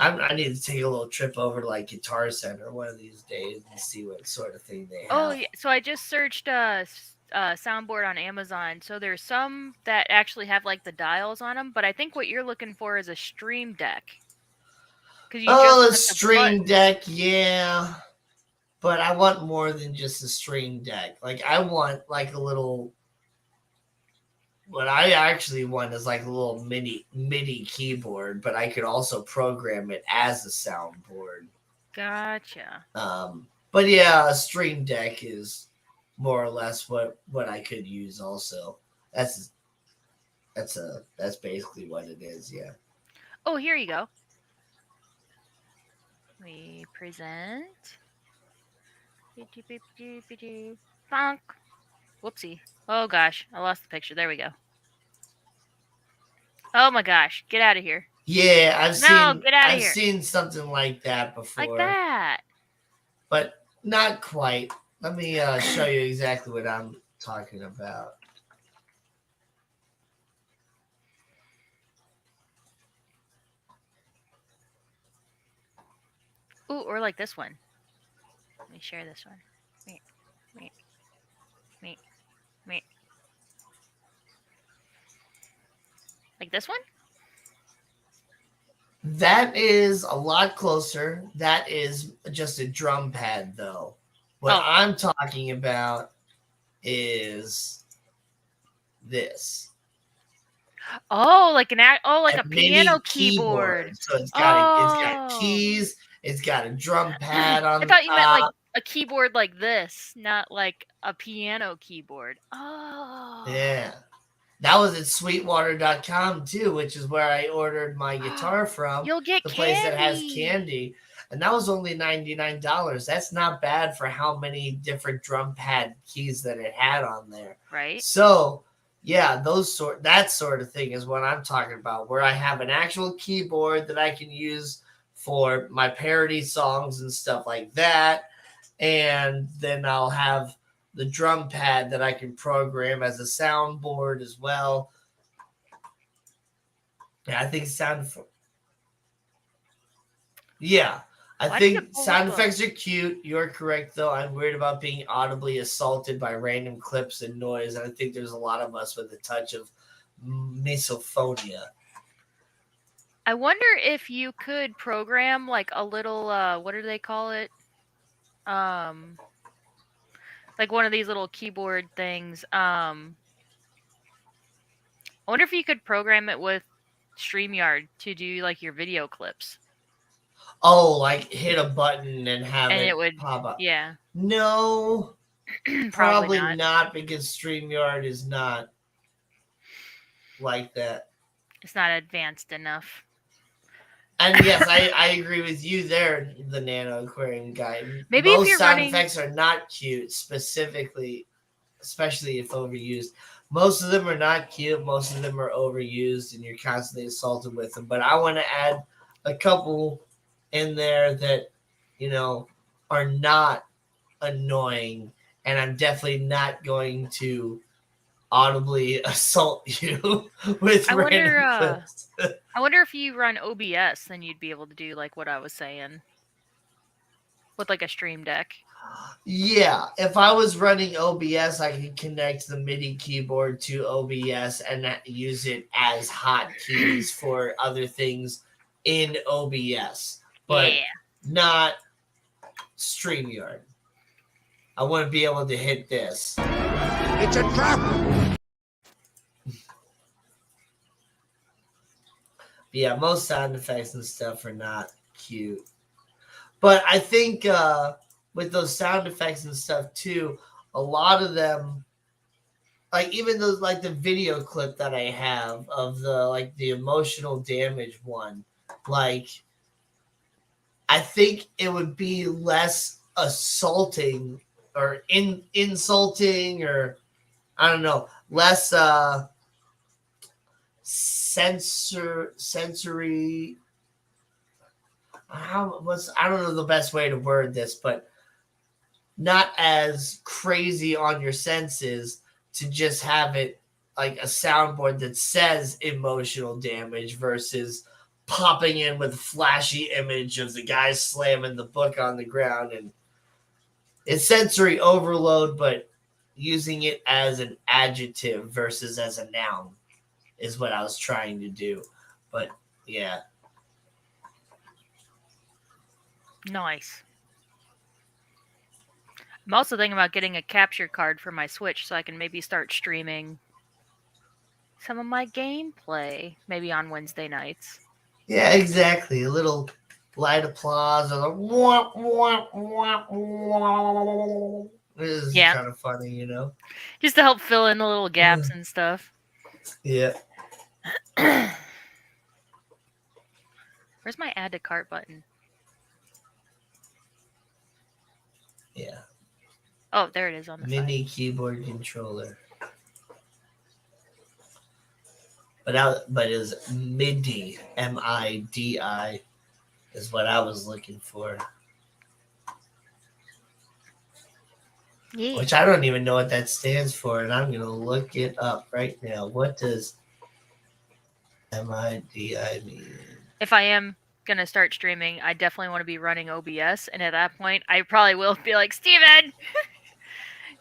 I need to take a little trip over to like Guitar Center one of these days and see what sort of thing they Oh, have. yeah. So I just searched soundboard on Amazon. So there's some that actually have like the dials on them, but I think what you're looking for is a stream deck because you just Oh, the put the Stream buttons. Deck, yeah. But I want more than just a Stream Deck. Like I want like a little. What I actually want is like a little mini MIDI keyboard, but I could also program it as a soundboard. Gotcha. But yeah, a Stream Deck is more or less what I could use. Also, that's that's basically what it is. Yeah. Oh, here you go. We present. Funk. Whoopsie. Oh gosh, I lost the picture. There we go. Oh my gosh, get out of here. Yeah, No, get out of I've here. seen something like that Like before, that. but not quite. Let me show you exactly what I'm talking about. Ooh, or like this one. Let me share this one. Me, me, me, me. Like this one? That is a lot closer. That is just a drum pad, though. What Oh. I'm talking about is this. Oh, like like A a piano mini keyboard. keyboard. So it's got Oh. keys, it's got a drum pad I on the thought you meant like top. a keyboard like this, not like a piano keyboard. Oh. Yeah. That was at sweetwater.com too, which is where I ordered my guitar from, You'll get the place that has candy. candy. And that was only $99. That's not bad for how many different drum pad keys that it had on there. Right? So, yeah, that sort of thing is what I'm talking about, where I have an actual keyboard that I can use for my parody songs and stuff like that. And then I'll have the drum pad that I can program as a soundboard as well. Yeah, I think yeah, I Why did it think pull up sound a effects are cute. You're correct though. I'm worried about being audibly assaulted by random clips and noise, and I think there's a lot of us with a touch of misophonia. I wonder if you could program like a little what do they call it? Um like one of these little keyboard things. I wonder if you could program it with StreamYard to do like your video clips, Oh, like hit a button and have and it it would, pop up. yeah, No, probably probably not. not because StreamYard is not like that. It's not advanced enough. And yes, I agree with you there, the Nano Aquarium guy. Maybe if Most you're sound running, effects are not cute, specifically, especially if overused. Most of them are not cute. Most of them are overused, and you're constantly assaulted with them. But I want to add a couple in there that, you know, are not annoying, and I'm definitely not going to audibly assault you with I wonder. random clips. I wonder if you run OBS, then you'd be able to do like what I was saying with like a stream deck. Yeah, if I was running OBS, I could connect the MIDI keyboard to OBS and use it as hotkeys for other things in OBS, but Yeah. not StreamYard. I wouldn't be able to hit this. It's a trap! Yeah, most sound effects and stuff are not cute. But I think with those sound effects and stuff too, a lot of them, like even those, like the video clip that I have of the emotional damage one, like I think it would be less assaulting or insulting, or I don't know, less sensory. I don't know the best way to word this, but not as crazy on your senses to just have it like a soundboard that says emotional damage versus popping in with a flashy image of the guy slamming the book on the ground. And it's sensory overload, but using it as an adjective versus as a noun is what I was trying to do. But yeah. Nice. I'm also thinking about getting a capture card for my Switch so I can maybe start streaming some of my gameplay, maybe on Wednesday nights. Yeah, exactly. A little light applause or the wah, wah, wah, wah. This is Yeah, kind of funny, you know? just to help fill in the little gaps and stuff. Yeah. Where's my add to cart button? Yeah. Oh, there it is on the Mini side. keyboard controller. But is MIDI, MIDI, is what I was looking for. Yeah. Which I don't even know what that stands for, and I'm gonna look it up right now. What does MIDI mean? If I am gonna start streaming, I definitely want to be running OBS, and at that point, I probably will be like, Steven!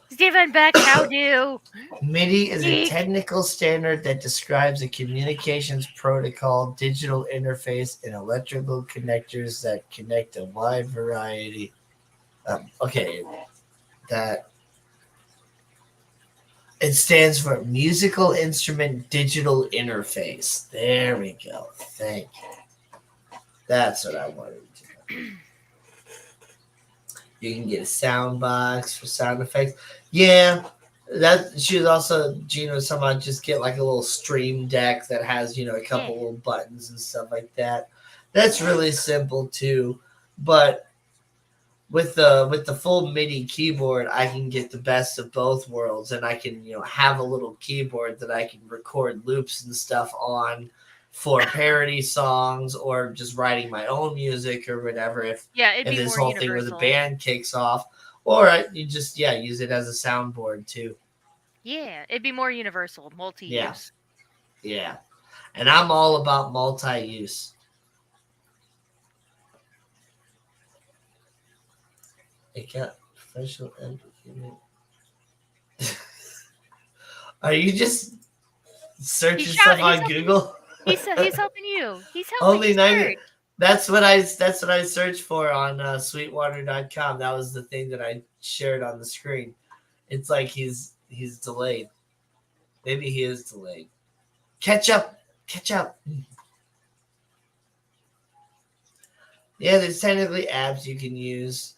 Steven Beck, how do? MIDI is a Eek. technical standard that describes a communications protocol, digital interface, and electrical connectors that connect a wide variety. Okay, that it stands for Musical Instrument Digital Interface. There we go. Thank you. That's what I wanted to know. You can get a sound box for sound effects. Yeah, that she was also Gina was talking about just get like a little stream deck that has a couple Yeah. little buttons and stuff like that. That's really simple too, but with the full MIDI keyboard, I can get the best of both worlds, and I can have a little keyboard that I can record loops and stuff on for parody songs or just writing my own music or whatever. If Yeah, it'd be this more whole thing with a universal. band kicks off, or you just use it as a soundboard too. Yeah, it'd be more universal, Yeah, multi-use. yeah, and I'm all about multi-use. It got professional entertainment. Are you just searching stuff on Google? He's helping you. He's helping Only you 90. search. That's what I searched for on sweetwater.com. That was the thing that I shared on the screen. It's like he's delayed. Maybe he is delayed. Catch up. Yeah, there's technically apps you can use.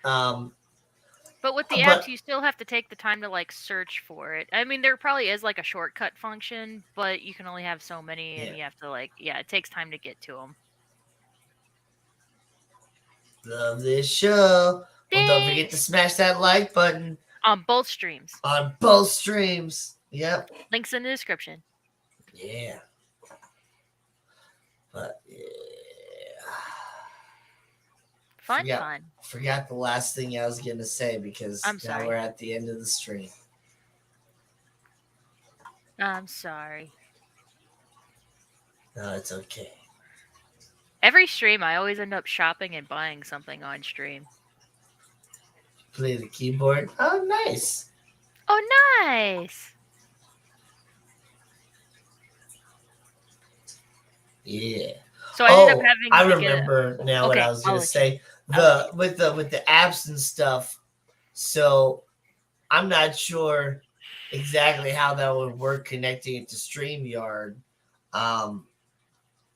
But with the apps, But you still have to take the time to like search for it. I mean, there probably is like a shortcut function, but you can only have so many, and yeah, you have to like, yeah, it takes time to get to them. love this show. Well, don't forget to Thanks. smash that like button On both streams. on both streams. Yep. Links in the description. Yeah. But yeah. Fun. Forgot the last thing I was gonna say because I'm now sorry. we're at the end of the stream. I'm sorry. No, it's okay. Every stream, I always end up shopping and buying something on stream. Play the keyboard. Oh, nice. Oh, nice. Yeah. So I ended up having I to remember now what Okay, I was I'll gonna let you. say. I'll With the apps and stuff. So I'm not sure exactly how that would work connecting it to StreamYard.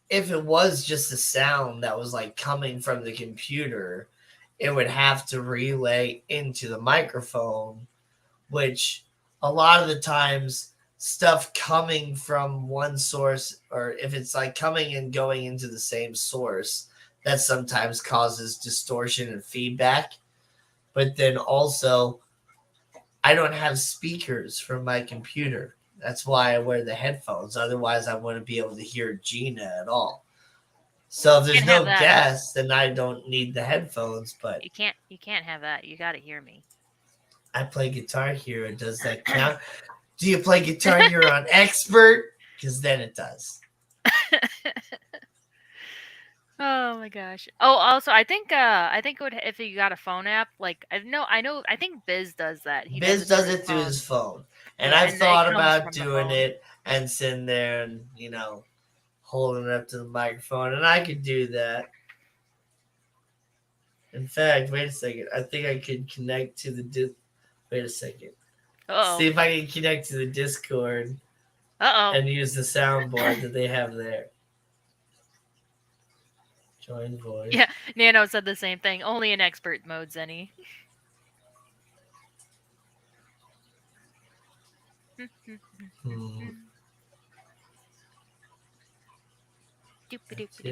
If it was just a sound that was like coming from the computer, it would have to relay into the microphone, which a lot of the times stuff coming from one source, or if it's like coming and going into the same source, that sometimes causes distortion and feedback. But then also, I don't have speakers from my computer. That's why I wear the headphones. Otherwise, I wouldn't be able to hear Gina at all. So if there's Can't have no that. guest, then I don't need the headphones. But You can't have that. You got to hear me. I play Guitar Hero. Does that count? Do you play Guitar Hero on Expert? Because then it does. Oh my gosh. Oh, also, I think it would, if you got a phone app, like I know, I think Biz does that. He Biz does does it it through through his his phone. phone. And Yeah, I've and it thought comes about from the doing phone. it and sitting there and, holding it up to the microphone. And I could do that. In fact, wait a second. I think I could connect to the wait a second. Uh-oh. See if I can connect to the Discord Uh-oh. and use the soundboard that they have there. Join voice. Yeah, Nano said the same thing. Only in expert mode, Zenny.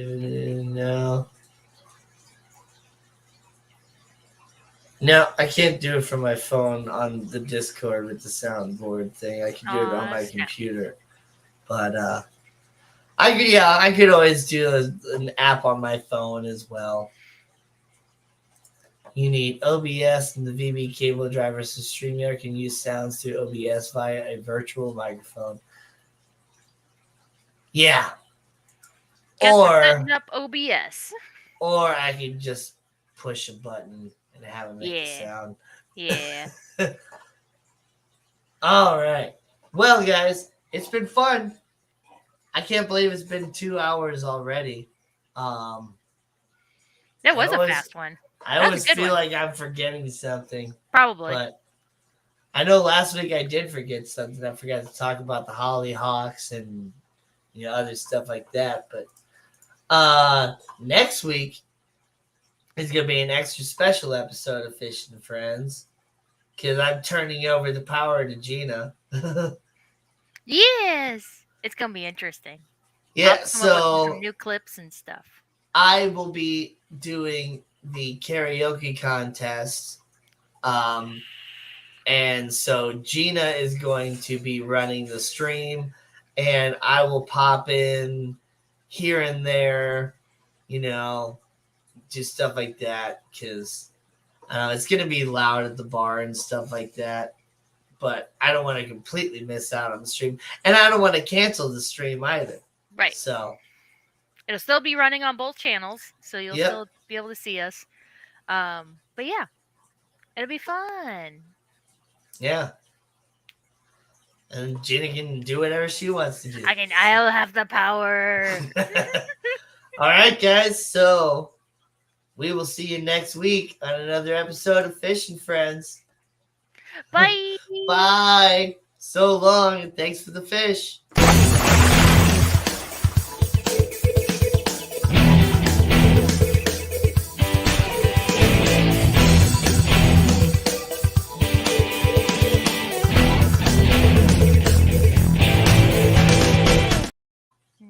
No. No, I can't do it from my phone on the Discord with the soundboard thing. I can do it on my computer. But I could always do an app on my phone as well. You need OBS and the VB cable driver, so StreamYard can use sounds through OBS via a virtual microphone. Yeah. Guess we're Or setting up OBS. Or I could just push a button and have it make the sound. Yeah. All right. Well, guys, it's been fun. I can't believe it's been 2 hours already. That was a fast one. I always feel like I'm forgetting something. Probably. But I know last week I did forget something. I forgot to talk about the Hollyhawks and other stuff like that. But next week is going to be an extra special episode of Fish and Friends because I'm turning over the power to Gina. Yes, it's going to be interesting. Yeah, so some new clips and stuff. I will be doing the karaoke contest. And so Gina is going to be running the stream, and I will pop in here and there, just stuff like that, because it's going to be loud at the bar and stuff like that. But I don't want to completely miss out on the stream, and I don't want to cancel the stream either. Right. So it'll still be running on both channels, so you'll still be able to see us. But yeah, it'll be fun. Yeah. And Gina can do whatever she wants to do. I'll have the power. All right, guys. So we will see you next week on another episode of Fish and Friends. Bye. Bye. So long, and thanks for the fish.